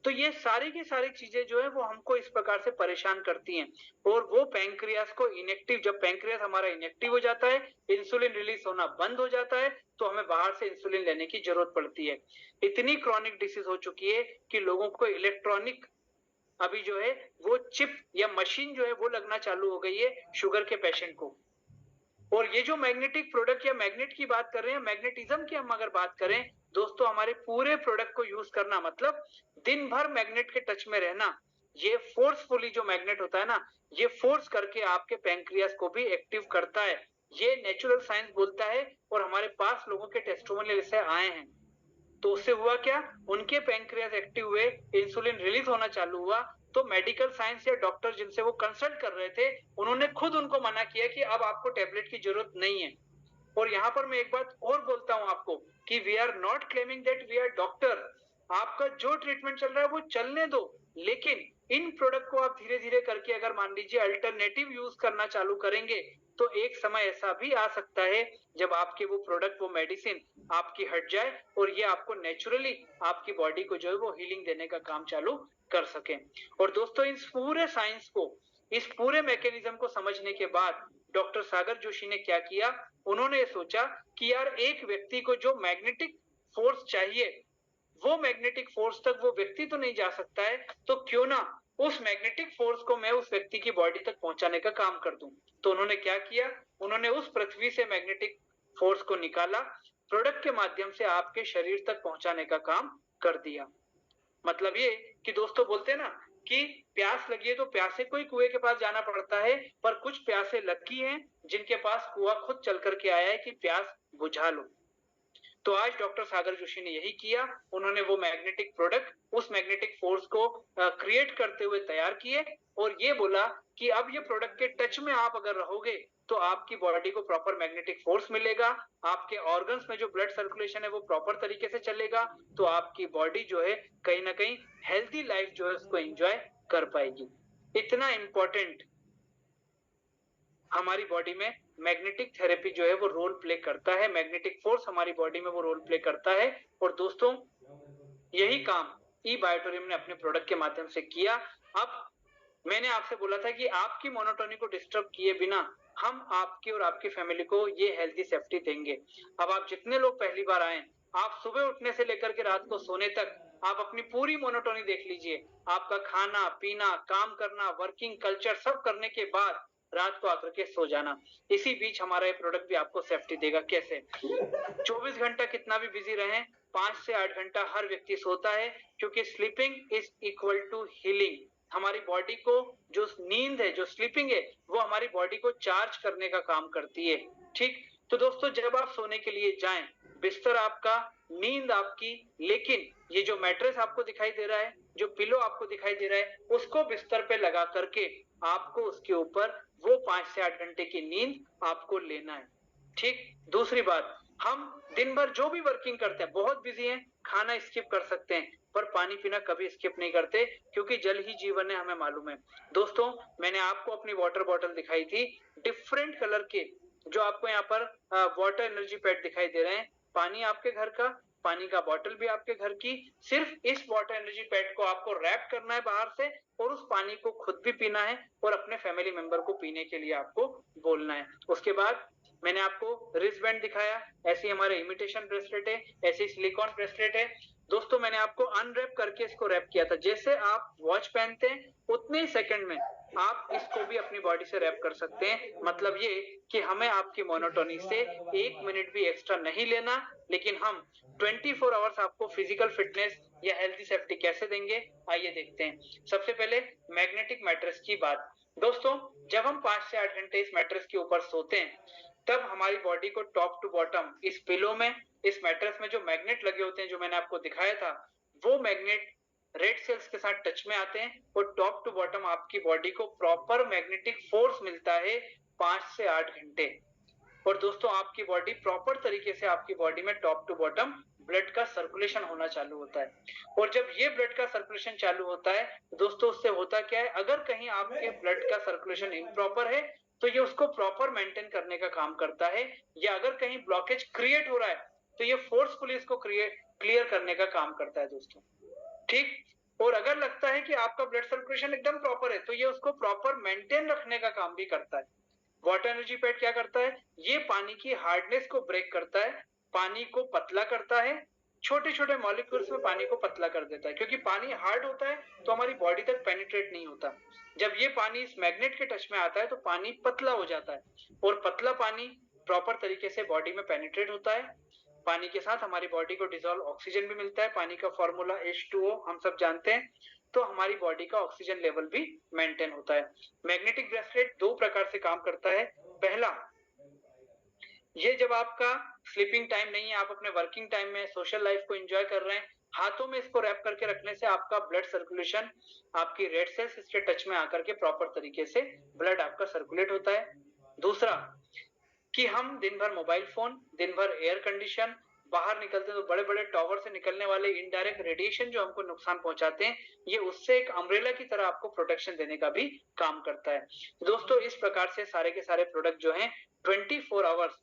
A: तो ये सारी की सारी चीजें जो है वो हमको इस प्रकार से परेशान करती हैं। और वो पैंक्रियास को इनएक्टिव, जब पैंक्रियास हमारा इनएक्टिव हो जाता है, इंसुलिन रिलीज होना बंद हो जाता है, तो हमें बाहर से इंसुलिन लेने की जरूरत पड़ती है। इतनी क्रॉनिक डिसीज हो चुकी है कि लोगों को इलेक्ट्रॉनिक अभी जो है वो चिप या मशीन जो है वो लगना चालू हो गई है शुगर के पेशेंट को। और ये जो मैग्नेटिक प्रोडक्ट या मैग्नेट की बात कर रहे हैं, मैग्नेटिज्म की हम अगर बात करें दोस्तों, हमारे पूरे प्रोडक्ट को यूज करना मतलब दिन भर मैग्नेट के टच में रहना। ये फोर्सफुली जो मैग्नेट होता है ना, ये फोर्स करके आपके पैंक्रियास को भी एक्टिव करता है। ये नेचुरल साइंस बोलता है और हमारे पास लोगों के टेस्टिमोनियल से आए हैं। तो उससे हुआ क्या, उनके पैंक्रियास एक्टिव हुए, इंसुलिन रिलीज होना चालू हुआ, तो मेडिकल साइंस या डॉक्टर जिनसे वो कंसल्ट कर रहे थे उन्होंने खुद उनको मना किया कि अब आपको टेबलेट की जरूरत नहीं है। और यहाँ पर मैं एक बात और बोलता हूं आपको कि we are not claiming that we are doctor. आपका जो ट्रीटमेंट चल रहा है वो चलने दो, लेकिन इन प्रोडक्ट को आप धीरे धीरे करके अगर मान लीजिए अल्टरनेटिव यूज करना चालू करेंगे तो एक समय ऐसा भी आ सकता है जब आपके वो प्रोडक्ट, वो मेडिसिन आपकी हट जाए और ये आपको नेचुरली आपकी बॉडी को जो है वो हीलिंग देने का काम चालू कर सके। और दोस्तों इस पूरे साइंस को, इस पूरे मैकेनिज्म को समझने के बाद डॉक्टर सागर जोशी ने क्या किया, उन्होंने ये सोचा कि यार एक व्यक्ति को जो मैग्नेटिक फोर्स चाहिए वो मैग्नेटिक फोर्स तक वो व्यक्ति तो नहीं जा सकता है, तो क्यों ना उस मैग्नेटिक फोर्स को मैं उस व्यक्ति की बॉडी तक पहुंचाने का काम कर दूं। तो उन्होंने क्या किया, उन्होंने उस पृथ्वी से मैग्नेटिक फोर्स को निकाला, प्रोडक्ट के माध्यम से आपके शरीर तक पहुंचाने का काम कर दिया। मतलब ये कि दोस्तों बोलते हैं ना कि प्यास लगी है तो प्यासे को ही कुएं के पास जाना पड़ता है, पर कुछ प्यासे लकी हैं जिनके पास कुआं खुद चल करके आया है कि प्यास बुझा लो। तो आज डॉक्टर सागर जोशी ने यही किया, उन्होंने वो मैग्नेटिक प्रोडक्ट उस मैग्नेटिक फोर्स को क्रिएट करते हुए तैयार किए और ये बोला कि अब ये प्रोडक्ट के टच में आप अगर रहोगे तो आपकी बॉडी को प्रॉपर मैग्नेटिक फोर्स मिलेगा, आपके ऑर्गन्स में जो ब्लड सर्कुलेशन है वो प्रॉपर तरीके से चलेगा, तो आपकी बॉडी जो है कहीं ना कहीं हेल्थी लाइफ जो है उसको एंजॉय कर पाएगी। इतना इंपॉर्टेंट हमारी बॉडी में मैग्नेटिक थेरेपी जो है वो रोल प्ले करता है, मैग्नेटिक फोर्स हमारी बॉडी में वो रोल प्ले करता है। और दोस्तों यही काम ई बायोटोरियम ने अपने प्रोडक्ट के माध्यम से किया। अब मैंने आपसे बोला था कि आपकी मोनोटोनी को डिस्टर्ब किए बिना हम आपकी और आपकी फैमिली को ये हेल्थी सेफ्टी देंगे। अब आप जितने लोग पहली बार आए, आप सुबह उठने से लेकर के रात को सोने तक आप अपनी पूरी मोनोटोनी देख लीजिए। आपका खाना पीना, काम करना, वर्किंग कल्चर सब करने के बाद रात को आकर के सो जाना। इसी बीच हमारा ये प्रोडक्ट भी आपको सेफ्टी देगा। कैसे? 24 घंटा कितना भी बिजी रहे, 5 से 8 घंटा हर व्यक्ति सोता है, क्योंकि sleeping is equal to healing. हमारी बॉडी को जो नींद है, जो स्लीपिंग है, वो हमारी बॉडी को चार्ज करने का काम करती है। ठीक, तो दोस्तों जब आप सोने के लिए जाएं, बिस्तर आपका, नींद आपकी, लेकिन ये जो मैट्रेस आपको दिखाई दे रहा है, जो पिलो आपको दिखाई दे रहा है, उसको बिस्तर पे लगा करके आपको उसके ऊपर वो 5 से 8 घंटे की नींद आपको लेना है। ठीक, दूसरी बात, हम दिन भर जो भी वर्किंग करते हैं, बहुत बिजी हैं, खाना स्किप कर सकते हैं, पर पानी पीना कभी स्किप नहीं करते, क्योंकि जल ही जीवन है, हमें मालूम है। दोस्तों मैंने आपको अपनी वाटर बॉटल दिखाई थी, डिफरेंट कलर के जो आपको यहाँ पर वाटर एनर्जी पैड दिखाई दे रहे हैं। पानी आपके घर का, पानी का बॉटल भी आपके घर की। सिर्फ इस वाटर एनर्जी पैड को आपको रैप करना है बाहर से, और उस पानी को खुद भी पीना है और अपने फैमिली मेंबर को पीने के लिए आपको बोलना है। उसके बाद मैंने आपको रिस्ट बैंड दिखाया, ऐसी हमारे इमिटेशन ब्रेसलेट है, ऐसी सिलिकॉन ब्रेसलेट है। दोस्तों मैंने आपको अनरैप करके इसको रैप किया था। जैसे आप वॉच पहनते हैं उतने ही सेकंड में आप इसको भी अपनी बॉडी से रैप कर सकते हैं। मतलब ये कि हमें आपकी मोनोटोनी से 1 मिनट भी एक्स्ट्रा नहीं लेना, लेकिन हम 24 आवर्स आपको फिजिकल फिटनेस या हेल्थी सेफ्टी कैसे देंगे, आइए देखते हैं। सबसे पहले मैग्नेटिक मैट्रेस की बात। दोस्तों जब हम 5 से 8 घंटे इस मैट्रेस के ऊपर सोते हैं, तब हमारी बॉडी को टॉप टू बॉटम इस पिलो में, इस मैट्रेस में जो मैग्नेट लगे होते हैं, जो मैंने आपको दिखाया था, वो मैग्नेट रेड सेल्स के साथ टच में आते हैं और टॉप टू बॉटम आपकी बॉडी को प्रॉपर मैग्नेटिक फोर्स मिलता है 5 से 8 घंटे। और दोस्तों आपकी बॉडी प्रॉपर तरीके से, आपकी बॉडी में टॉप टू बॉटम ब्लड का सर्कुलेशन होना चालू होता है। और जब ये ब्लड का सर्कुलेशन चालू होता है दोस्तों, उससे होता क्या है, अगर कहीं आपके ब्लड का सर्कुलेशन इम्प्रॉपर है तो ये उसको प्रॉपर मेंटेन करने का काम करता है, या अगर कहीं ब्लॉकेज क्रिएट हो रहा है तो ये फोर्सफुली इसको क्लियर करने का काम करता है दोस्तों। ठीक, और अगर लगता है कि आपका ब्लड सर्कुलेशन एकदम प्रॉपर है तो ये उसको प्रॉपर मेंटेन रखने का काम भी करता है। वाटर एनर्जी पैड क्या करता है, ये पानी की हार्डनेस को ब्रेक करता है, पानी को पतला करता है, छोटे छोटे मॉलिक्यूल्स में पानी को पतला कर देता है। क्योंकि पानी हार्ड होता है तो हमारी बॉडी तक पेनिट्रेट नहीं होता। जब ये पानी इस मैग्नेट के टच में आता है तो पानी पतला हो जाता है, और पतला पानी प्रॉपर तरीके से बॉडी में पेनिट्रेट होता है। पानी के साथ हमारी बॉडी को डिसॉल्व ऑक्सीजन भी मिलता है, पानी का फॉर्मूला H2O हम सब जानते हैं, तो हमारी बॉडी का ऑक्सीजन लेवल भी मेंटेन होता है। मैग्नेटिक ब्रेसलेट 2 प्रकार से काम करता है। पहला, ये जब आपका स्लीपिंग टाइम नहीं है, आप अपने वर्किंग टाइम में सोशल लाइफ को एंजॉय कर रहे हैं, हाथों में इसको रैप करके रखने से आपका ब्लड सर्कुलेशन, आपकी रेड सेल्स इसके टच में आकर के प्रॉपर तरीके से ब्लड आपका सर्कुलेट होता है। दूसरा, कि हम दिन भर मोबाइल फोन, दिन भर एयर कंडीशन, बाहर निकलते हैं तो बड़े बड़े टावर से निकलने वाले इनडायरेक्ट रेडिएशन जो हमको नुकसान पहुंचाते हैं, ये उससे एक अम्ब्रेला की तरह आपको प्रोटेक्शन देने का भी काम करता है। दोस्तों इस प्रकार से सारे के सारे प्रोडक्ट जो हैं 24 आवर्स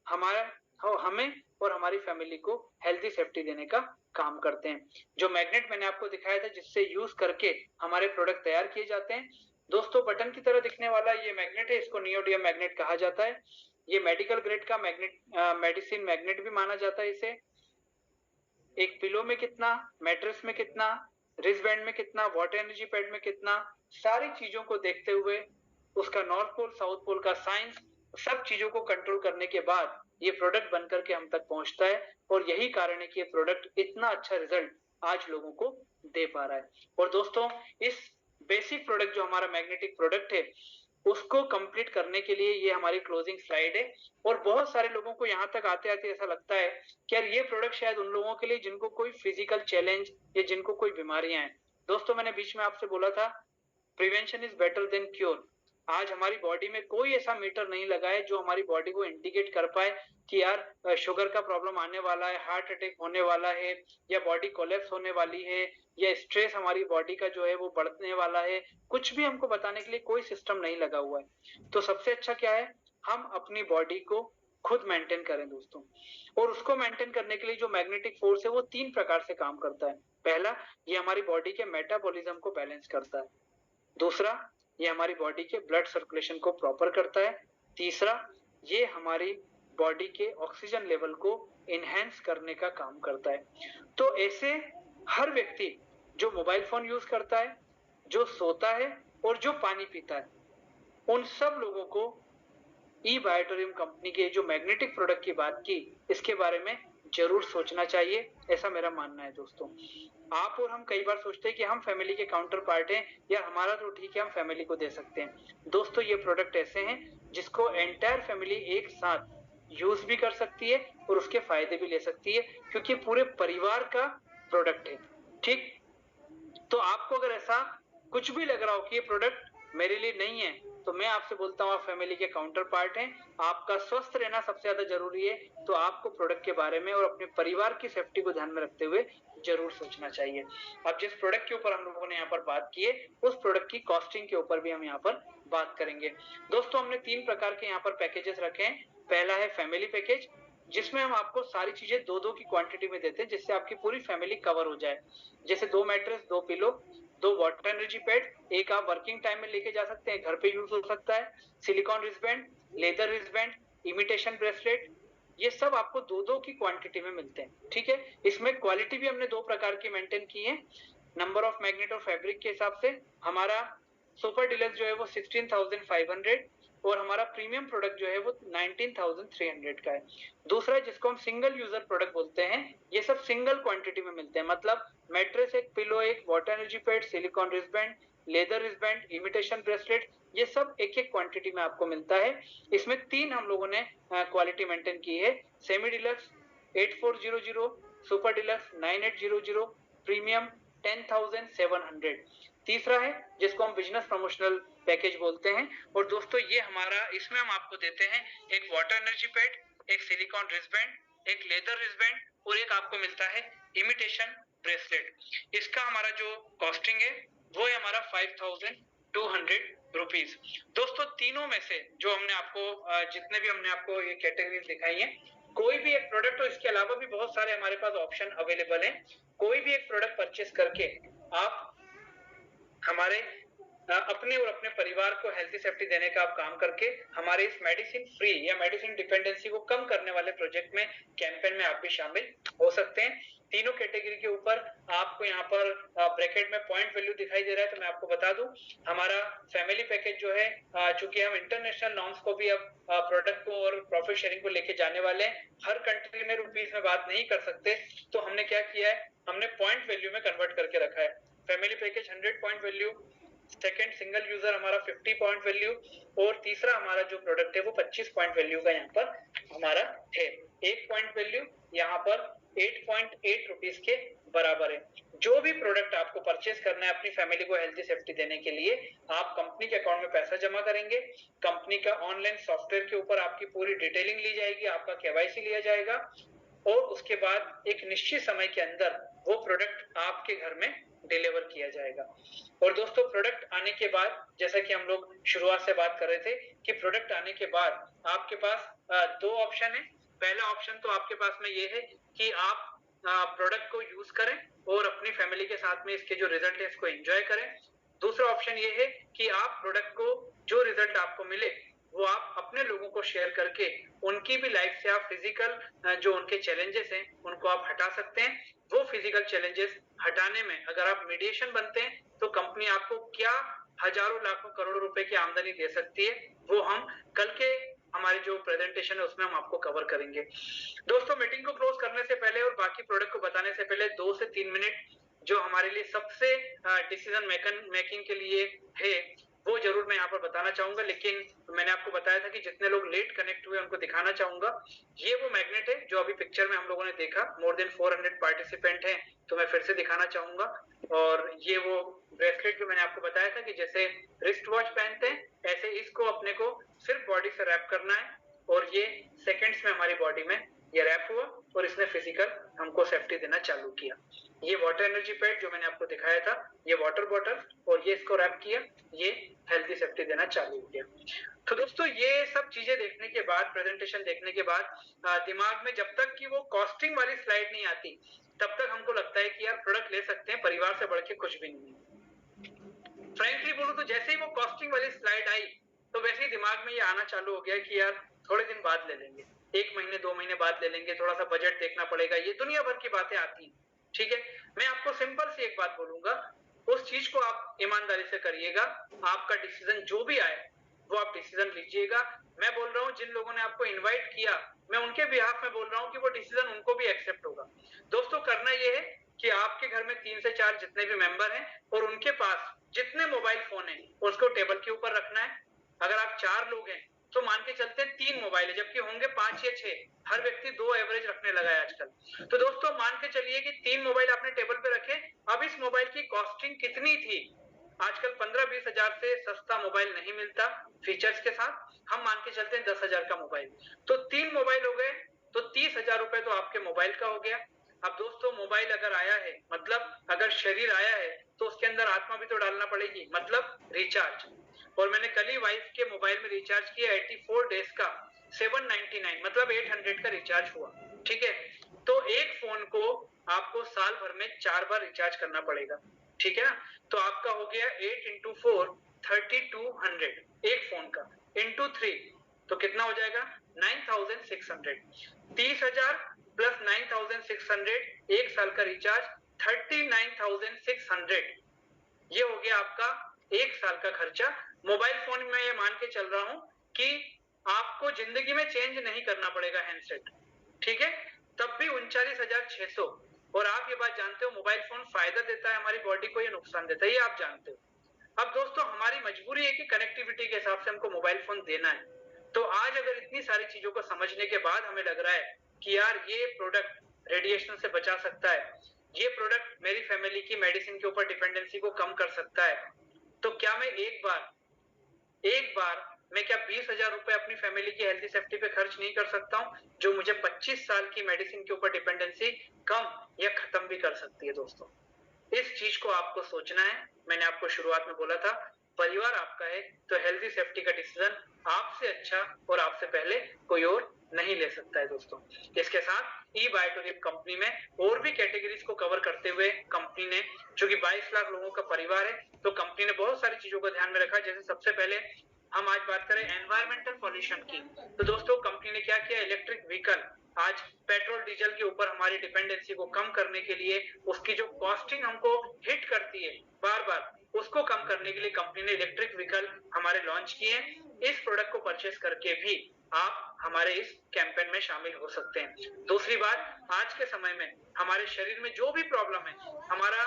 A: हमें और हमारी फैमिली को हेल्थी सेफ्टी देने का काम करते हैं। जो मैग्नेट मैंने आपको दिखाया था जिससे यूज करके हमारे प्रोडक्ट तैयार किए जाते हैं, दोस्तों बटन की तरह दिखने वाला ये मैग्नेट है, इसको नियोडियम मैग्नेट कहा जाता है। ये मेडिकल ग्रेड का मैग्नेट, मेडिसिन मैग्नेट भी माना जाता है इसे। एक पिलो में कितना, मैट्रेस में कितना, रिस्ट बैंड में कितना, वाटर एनर्जी पैड में कितना, सारी चीजों को देखते हुए, उसका नॉर्थ पोल साउथ पोल का साइंस, सब चीजों को कंट्रोल करने के बाद ये प्रोडक्ट बनकर के हम तक पहुंचता है। और यही कारण है कि ये प्रोडक्ट इतना अच्छा रिजल्ट आज लोगों को दे पा रहा है। और दोस्तों इस बेसिक प्रोडक्ट जो हमारा मैग्नेटिक प्रोडक्ट है, उसको कंप्लीट करने के लिए ये हमारी क्लोजिंग स्लाइड है। और बहुत सारे लोगों को यहाँ तक आते आते ऐसा लगता है कि यार ये प्रोडक्ट शायद उन लोगों के लिए जिनको कोई फिजिकल चैलेंज या जिनको कोई बीमारियां हैं। दोस्तों मैंने बीच में आपसे बोला था prevention is better than cure. आज हमारी बॉडी में कोई ऐसा मीटर नहीं लगा है जो हमारी बॉडी को इंडिकेट कर पाए कि यार शुगर का प्रॉब्लम आने वाला है, हार्ट अटैक होने वाला है, या बॉडी कोलैप्स होने वाली है, या स्ट्रेस हमारी बॉडी का जो है वो बढ़ने वाला है। कुछ भी हमको बताने के लिए कोई सिस्टम नहीं लगा हुआ है। तो सबसे अच्छा क्या है, हम अपनी बॉडी को खुद मेंटेन करें दोस्तों। और उसको मेंटेन करने के लिए जो मैग्नेटिक फोर्स है वो 3 प्रकार से काम करता है। पहला, ये हमारी बॉडी के मेटाबॉलिज्म को बैलेंस करता है। दूसरा, ये हमारी बॉडी के ब्लड सर्कुलेशन को प्रॉपर करता है। तीसरा, ये हमारी बॉडी के ऑक्सीजन लेवल को इनहेंस करने का काम करता है। तो ऐसे हर व्यक्ति जो मोबाइल फोन यूज करता है, जो सोता है और जो पानी पीता है, उन सब लोगों को ई बायोटोरियम कंपनी के जो मैग्नेटिक प्रोडक्ट की बात की, इसके बारे में जरूर सोचना चाहिए, ऐसा मेरा मानना है दोस्तों। आप और हम कई बार सोचते हैं कि हम फैमिली के काउंटर पार्ट हैं, या हमारा तो ठीक है, हम फैमिली को दे सकते हैं। दोस्तों, ये प्रोडक्ट ऐसे हैं जिसको एंटायर फैमिली एक साथ यूज भी कर सकती है और उसके फायदे भी ले सकती है, क्योंकि पूरे परिवार का प्रोडक्ट है। ठीक, तो आपको अगर ऐसा कुछ भी लग रहा हो कि ये प्रोडक्ट मेरे लिए नहीं है, तो मैं आपसे बोलता हूँ, आप फैमिली के काउंटर पार्ट हैं, आपका स्वस्थ रहना सबसे ज्यादा जरूरी है, तो आपको प्रोडक्ट के बारे में और अपने परिवार की सेफ्टी को ध्यान में रखते हुए जरूर सोचना चाहिए। अब जिस प्रोडक्ट के ऊपर हम लोगों ने यहाँ पर बात की है, उस प्रोडक्ट की कॉस्टिंग के ऊपर भी हम यहाँ पर बात करेंगे। दोस्तों, हमने 3 प्रकार के यहाँ पर पैकेजेस रखे हैं। पहला है फैमिली पैकेज, जिसमें हम आपको सारी चीजें 2-2 की क्वांटिटी में देते हैं, जिससे आपकी पूरी फैमिली कवर हो जाए। जैसे 2 mattress, 2 pillow, 2 water energy pad, एक आप वर्किंग टाइम में लेके जा सकते हैं, घर पे यूज हो सकता है, silicon wristband, leather wristband, imitation bracelet, ये सब आपको 2-2 की क्वांटिटी में मिलते हैं। ठीक है, इसमें क्वालिटी भी हमने 2 प्रकार की मेंटेन की है, नंबर ऑफ मैग्नेट और फैब्रिक के हिसाब से। हमारा सुपर डिलक्स जो है वो 16,500 और हमारा प्रीमियम प्रोडक्ट जो है वो 19,300 का है। दूसरा, जिसको हम सिंगल यूजर प्रोडक्ट बोलते हैं, ये सब सिंगल क्वांटिटी में मिलते हैं, मतलब मैट्रेस एक, पिलो एक, water energy pad, silicon wristband, leather wristband, imitation bracelet, ये सब एक एक क्वांटिटी में आपको मिलता है। इसमें 3 हम लोगों ने क्वालिटी मेंटेन की है, semi deluxe 8400, super deluxe 9800, premium 10,700। तीसरा है जिसको हम बिजनेस प्रमोशनल पैकेज बोलते हैं। और दोस्तों, ये हमारा, इसमें हम आपको देते हैं एक वाटर एनर्जी पैड, एक सिलिकॉन रिस्टबैंड, एक लेदर रिस्टबैंड और एक आपको मिलता है इमिटेशन ब्रेसलेट। इसका हमारा जो कॉस्टिंग है वो है हमारा 5,200 रुपीज। दोस्तों, तीनों में से जो हमने आपको जितने भी हमने आपको ये कैटेगरीज दिखाई हैं, कोई भी एक प्रोडक्ट हो, इसके अलावा भी बहुत सारे हमारे पास ऑप्शन अवेलेबल हैं, कोई भी एक प्रोडक्ट परचेस करके आप हमारे अपने और अपने परिवार को हेल्थी सेफ्टी देने का आप काम करके हमारे इस मेडिसिन फ्री या मेडिसिन डिपेंडेंसी को कम करने वाले प्रोजेक्ट में, कैंपेन में आप भी शामिल हो सकते हैं। तीनों कैटेगरी के ऊपर आपको यहाँ पर ब्रैकेट में पॉइंट वैल्यू दिखाई दे रहा है, तो मैं आपको बता दूं, हमारा फैमिली पैकेज जो है, चूंकि हम इंटरनेशनल नॉर्म्स को भी अब प्रोडक्ट को और प्रॉफिट शेयरिंग को लेके जाने वाले हैं, हर कंट्री में रुपीस में बात नहीं कर सकते, तो हमने क्या किया है, हमने पॉइंट वैल्यू में कन्वर्ट करके रखा है। Family package 100 point value, second single user हमारा 50 पॉइंट वैल्यू, और तीसरा हमारा जो प्रोडक्ट है वो 25 पॉइंट वैल्यू का यहाँ पर हमारा है। 1 पॉइंट वैल्यू यहाँ पर 8.8 रुपीस के बराबर है। जो भी प्रोडक्ट आपको परचेस करना है अपनी फैमिली को हेल्थी सेफ्टी देने के लिए, आप कंपनी के अकाउंट में पैसा जमा करेंगे, कंपनी का ऑनलाइन सॉफ्टवेयर के ऊपर आपकी पूरी डिटेलिंग ली जाएगी, आपका केवाईसी लिया जाएगा, और उसके बाद एक निश्चित समय के अंदर वो प्रोडक्ट आपके घर में डिलीवर किया जाएगा। और दोस्तों, प्रोडक्ट आने के बाद, जैसा कि हम लोग शुरुआत से बात कर रहे थे कि प्रोडक्ट आने के बाद आपके पास 2 ऑप्शन है। पहला ऑप्शन तो आपके पास में ये है कि आप प्रोडक्ट को यूज करें और अपनी फैमिली के साथ में इसके जो रिजल्ट है इसको एंजॉय करें। दूसरा ऑप्शन ये है कि आप प्रोडक्ट को, जो रिजल्ट आपको मिले वो आप अपने लोगों को शेयर करके उनकी भी लाइफ से आप फिजिकल जो उनके चैलेंजेस हैं उनको आप हटा सकते हैं। वो फिजिकल चैलेंजेस हटाने में अगर आप मीडिएशन बनते हैं तो कंपनी आपको क्या हजारों लाखों करोड़ों रुपए की आमदनी दे सकती है, वो हम कल के हमारी जो प्रेजेंटेशन है उसमें हम आपको कवर करेंगे। दोस्तों, मीटिंग को क्लोज करने से पहले और बाकी प्रोडक्ट को बताने से पहले 2 से 3 मिनट जो हमारे लिए सबसे डिसीजन मेकिंग के लिए है वो जरूर मैं यहाँ पर बताना चाहूंगा। लेकिन मैंने आपको बताया था कि जितने लोग लेट कनेक्ट हुए उनको दिखाना चाहूंगा। ये वो मैग्नेट है जो अभी पिक्चर में हम लोगों ने देखा, मोर देन 400 पार्टिसिपेंट हैं, तो मैं फिर से दिखाना चाहूंगा। और ये वो ब्रेसलेट जो मैंने आपको बताया था कि जैसे रिस्ट वॉच पहनते हैं, ऐसे इसको अपने को सिर्फ बॉडी से रैप करना है, और ये सेकेंड्स में हमारी बॉडी में ये रैप हुआ और इसने फिजिकल हमको सेफ्टी देना चालू किया। ये वाटर एनर्जी पैड जो मैंने आपको दिखाया था, ये वाटर बॉटल, और ये इसको रैप किया, ये हेल्थी सेफ्टी देना चालू हो गया। तो दोस्तों ये सब चीजें देखने के बाद, प्रेजेंटेशन देखने के बाद दिमाग में जब तक कि वो कॉस्टिंग वाली स्लाइड नहीं आती तब तक हमको लगता है कि यार प्रोडक्ट ले सकते हैं, परिवार से बढ़ के कुछ भी नहीं है। फ्रैंकली बोलूं तो जैसे ही वो कॉस्टिंग वाली स्लाइड आई तो वैसे ही दिमाग में ये आना चालू हो गया कि यार थोड़े दिन बाद ले लेंगे, 1 महीने 2 महीने बाद ले लेंगे, थोड़ा सा बजट देखना पड़ेगा, ये दुनिया भर की बातें आती हैं। ठीक है, मैं आपको सिंपल सी एक बात बोलूंगा, उस चीज को आप ईमानदारी से करिएगा, आपका डिसीजन जो भी आए वो आप डिसीजन लीजिएगा। मैं बोल रहा हूँ जिन लोगों ने आपको इनवाइट किया, मैं उनके बिहाफ में बोल रहा हूँ कि वो डिसीजन उनको भी एक्सेप्ट होगा। दोस्तों करना ये है कि आपके घर में 3 से 4 जितने भी मेंबर हैं और उनके पास जितने मोबाइल फोन है उसको टेबल के ऊपर रखना है। अगर आप 4 लोग हैं तो मान के चलते हैं 3 मोबाइल है, जबकि होंगे 5 या 6, हर व्यक्ति 2 एवरेज रखने लगा है आजकल। तो दोस्तों मान के चलिए कि 3 मोबाइल आपने टेबल पे रखे। अब इस मोबाइल की कॉस्टिंग कितनी थी? आजकल 15-20 हजार से सस्ता मोबाइल नहीं मिलता फीचर्स के साथ, हम मान के चलते हैं 10 हजार का मोबाइल। तो 3 मोबाइल हो गए तो 30,000 रुपए तो आपके मोबाइल का हो गया। अब दोस्तों मोबाइल अगर आया है, मतलब अगर शरीर आया है तो उसके अंदर आत्मा भी तो डालना पड़ेगी, मतलब रिचार्ज। और मैंने कल ही वाइफ के मोबाइल में रिचार्ज किया 84 डेज का 799, मतलब 800 का रिचार्ज हुआ। ठीक है, तो एक फोन को आपको साल भर में 4 बार रिचार्ज करना पड़ेगा। ठीक है ना, तो आपका हो गया 8 इंटू 4 3200 एक फोन का, इंटू 3 तो कितना हो जाएगा 9600। 30,000 प्लस 9600 एक साल का रिचार्ज 39,600, ये हो गया आपका एक साल का खर्चा। मोबाइल फोन में ये मान के चल रहा हूं कि आपको जिंदगी में चेंज नहीं करना पड़ेगा हैंडसेट। ठीक है, तब भी 39,600। और आप ये बात जानते हो मोबाइल फोन फायदा देता है हमारी बॉडी को या नुकसान देता है, ये आप जानते हो। अब दोस्तों हमारी मजबूरी है कि कनेक्टिविटी के हिसाब से हमको मोबाइल फोन देना है। तो आज अगर इतनी सारी चीजों को समझने के बाद हमें लग रहा है कि यार ये प्रोडक्ट रेडिएशन से बचा सकता है, ये प्रोडक्ट मेरी फैमिली की मेडिसिन के ऊपर डिपेंडेंसी को कम कर सकता है, तो क्या मैं एक बार मैं क्या 20,000 रुपए अपनी फैमिली की हेल्थी सेफ्टी पे खर्च नहीं कर सकता हूँ, जो मुझे 25 साल की मेडिसिन के ऊपर डिपेंडेंसी कम या खत्म भी कर सकती है। दोस्तों इस चीज को आपको सोचना है। मैंने आपको शुरुआत में बोला था परिवार आपका है तो हेल्थी सेफ्टी का डिसीजन आपसे अच्छा और आपसे पहले कोई और नहीं ले सकता है। दोस्तों इसके साथ ई बायोटोरिप कंपनी में और भी कैटेगरीज को कवर करते हुए कंपनी ने, जो कि 22 लाख लोगों का परिवार है, तो कंपनी ने बहुत सारी चीजों को ध्यान में रखा। जैसे सबसे पहले हम आज बात करें एनवायरमेंटल पॉल्यूशन की, तो दोस्तों कंपनी ने क्या किया, इलेक्ट्रिक व्हीकल, आज पेट्रोल डीजल के ऊपर हमारी डिपेंडेंसी को कम करने के लिए, उसकी जो कॉस्टिंग हमको हिट करती है बार बार, उसको कम करने के लिए कंपनी ने इलेक्ट्रिक व्हीकल हमारे लॉन्च किए। इस प्रोडक्ट को परचेस करके भी आप हमारे इस कैंपेन में शामिल हो सकते हैं। दूसरी बात, आज के समय में हमारे शरीर में जो भी प्रॉब्लम है, हमारा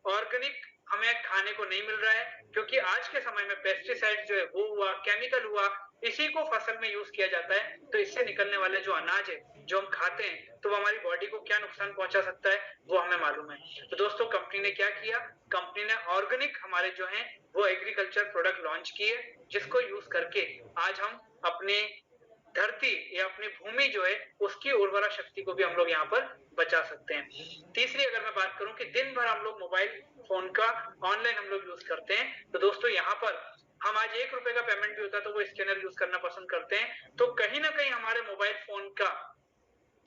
A: ऑर्गेनिक हमें खाने को नहीं मिल रहा है, क्योंकि आज के समय में पेस्टिसाइड जो है वो हुआ, केमिकल हुआ, इसी को फसल में यूज किया जाता है। तो इससे निकलने वाले जो अनाज है जो हम खाते हैं तो वो हमारी बॉडी को क्या नुकसान पहुंचा सकता है वो हमें मालूम है। तो दोस्तों कंपनी ने क्या किया, कंपनी ने ऑर्गेनिक हमारे जो हैं वो एग्रीकल्चर प्रोडक्ट लॉन्च किए, जिसको यूज करके आज हम अपने धरती या अपनी भूमि जो है उसकी उर्वरा शक्ति को भी हम लोग यहाँ पर बचा सकते हैं। तीसरी अगर मैं बात करूं कि दिन भर हम लोग मोबाइल फोन का ऑनलाइन हम लोग यूज करते हैं, तो दोस्तों यहाँ पर हम आज 1 रुपए का पेमेंट भी होता है तो वो स्कैनर यूज करना पसंद करते हैं। तो कहीं ना कहीं हमारे मोबाइल फोन का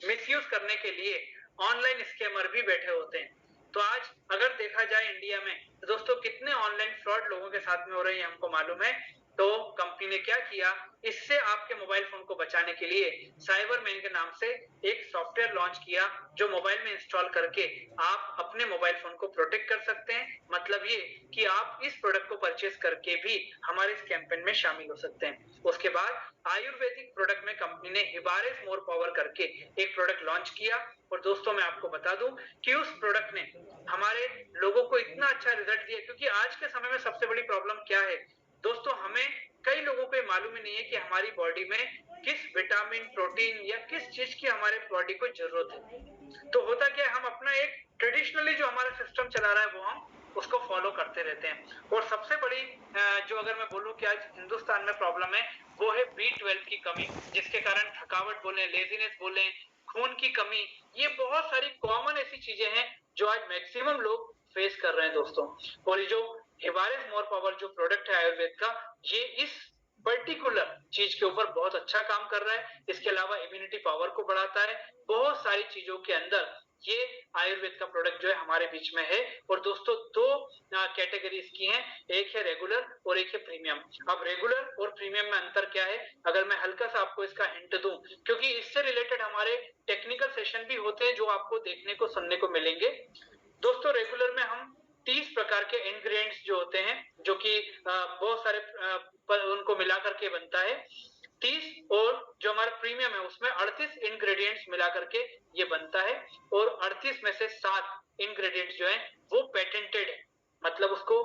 A: मिसयूज करने के लिए ऑनलाइन स्कैमर भी बैठे होते हैं। तो आज अगर देखा जाए इंडिया में तो दोस्तों कितने ऑनलाइन फ्रॉड लोगों के साथ में हो रहे हैं हमको मालूम है। तो कंपनी ने क्या किया, इससे आपके मोबाइल फोन को बचाने के लिए साइबरमैन के नाम से एक सॉफ्टवेयर लॉन्च किया, जो मोबाइल में इंस्टॉल करके आप अपने मोबाइल फोन को प्रोटेक्ट कर सकते हैं। मतलब ये कि आप इस प्रोडक्ट को परचेस करके भी हमारे इस कैंपेन में शामिल हो सकते हैं। उसके बाद आयुर्वेदिक प्रोडक्ट में कंपनी ने हिबारिस मोर पावर करके एक प्रोडक्ट लॉन्च किया, और दोस्तों मैं आपको बता दूं कि उस प्रोडक्ट ने हमारे लोगों को इतना अच्छा रिजल्ट दिया, क्योंकि आज के समय में सबसे बड़ी प्रॉब्लम क्या है दोस्तों, हमें कई लोगों को मालूम ही नहीं है कि हमारी बॉडी में किस विटामिन, प्रोटीन या किस चीज की हमारे बॉडी को जरूरत है। तो होता क्या है, हम अपना एक ट्रेडिशनली जो हमारा सिस्टम चला रहा है वो हम उसको फॉलो करते रहते हैं। और सबसे बड़ी जो अगर मैं बोलूं कि आज हिंदुस्तान में प्रॉब्लम है वो है B12 की कमी, जिसके कारण थकावट बोले, लेजीनेस बोले, खून की कमी, ये बहुत सारी कॉमन ऐसी चीजें हैं जो आज मैक्सिमम लोग फेस कर रहे हैं दोस्तों। और ये जो हिबारिस मोर पावर जो प्रोडक्ट है आयुर्वेद का, ये इस पर्टिकुलर चीज के ऊपर बहुत अच्छा काम कर रहा है। इसके अलावा इम्यूनिटी पावर को बढ़ाता है। बहुत सारी चीजों के अंदर ये आयुर्वेद का प्रोडक्ट जो है हमारे बीच में है। और दोस्तों दो कैटेगरीज की हैं, एक है रेगुलर और एक है प्रीमियम। अब रेगुलर और प्रीमियम में अंतर क्या है, अगर मैं हल्का सा आपको इसका हिंट दूं, क्योंकि इससे रिलेटेड हमारे टेक्निकल सेशन भी होते हैं जो आपको देखने को सुनने को मिलेंगे। दोस्तों रेगुलर में हम 30 प्रकार के इंग्रेडिएंट्स जो होते हैं, जो कि बहुत सारे उनको मिला करके बनता है 30, और जो हमारा प्रीमियम है उसमें 38 इंग्रेडिएंट्स मिला करके ये बनता है। और 38 में से 7 इंग्रेडिएंट्स जो है वो पेटेंटेड है, मतलब उसको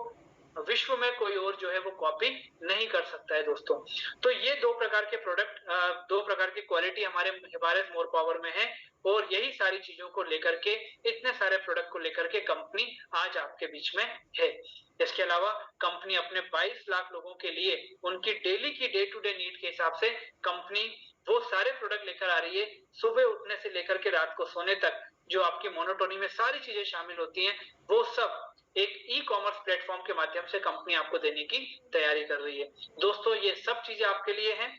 A: विश्व में कोई और जो है वो कॉपी नहीं कर सकता है दोस्तों। तो ये दो प्रकार के प्रोडक्ट, दो प्रकार की क्वालिटी हमारे हिमालय मोर पावर में है। और यही सारी चीजों को लेकर के, इतने सारे प्रोडक्ट को लेकर के कंपनी आज आपके बीच में है। इसके अलावा कंपनी अपने 22 लाख लोगों के लिए उनकी डेली की डे टू डे नीड के हिसाब से कंपनी वो सारे प्रोडक्ट लेकर आ रही है। सुबह उठने से लेकर के रात को सोने तक जो आपकी मोनोटोनी में सारी चीजें शामिल होती हैं, वो सब एक ई कॉमर्स प्लेटफॉर्म के माध्यम से कंपनी आपको देने की तैयारी कर रही है। दोस्तों ये सब चीजें आपके लिए हैं,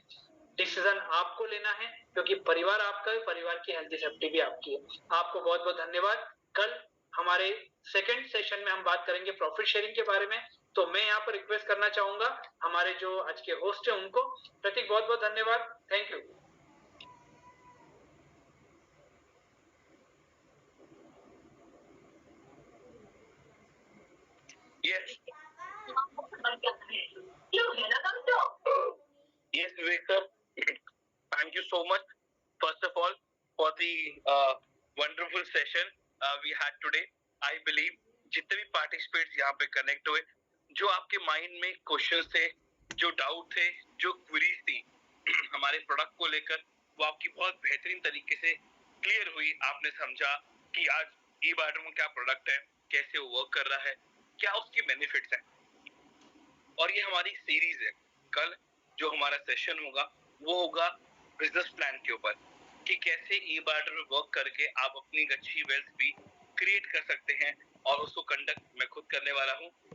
A: डिसीजन आपको लेना है, क्योंकि परिवार आपका है, परिवार की हेल्थी सेफ्टी भी आपकी है। आपको बहुत बहुत धन्यवाद। कल हमारे सेकंड सेशन में हम बात करेंगे प्रॉफिट शेयरिंग के बारे में। तो मैं यहाँ पर रिक्वेस्ट करना चाहूंगा हमारे जो आज के होस्ट है उनको। प्रतीक बहुत बहुत धन्यवाद, thank you.
B: Yes. Yes, Vivek sir. Thank you so much, first of all, for the wonderful session we had today. I believe जितने भी पार्टिसिपेट्स यहाँ पे कनेक्ट हुए, जो आपके माइंड में क्वेश्चंस थे, जो डाउट थे, जो क्वेरीज थी हमारे प्रोडक्ट को लेकर, वो आपकी बहुत बेहतरीन तरीके से क्लियर हुई। आपने समझा कि आज ई बार्टर में क्या प्रोडक्ट है, कैसे वो वर्क कर रहा है, क्या उसके बेनिफिट्स हैं। और ये हमारी सीरीज है। कल जो हमारा सेशन होगा वो होगा बिजनेस प्लान के ऊपर, कि कैसे ई बार्टर में वर्क करके आप अपनी अच्छी वेल्थ भी क्रिएट कर सकते हैं। और उसको कंडक्ट मैं खुद करने वाला हूँ।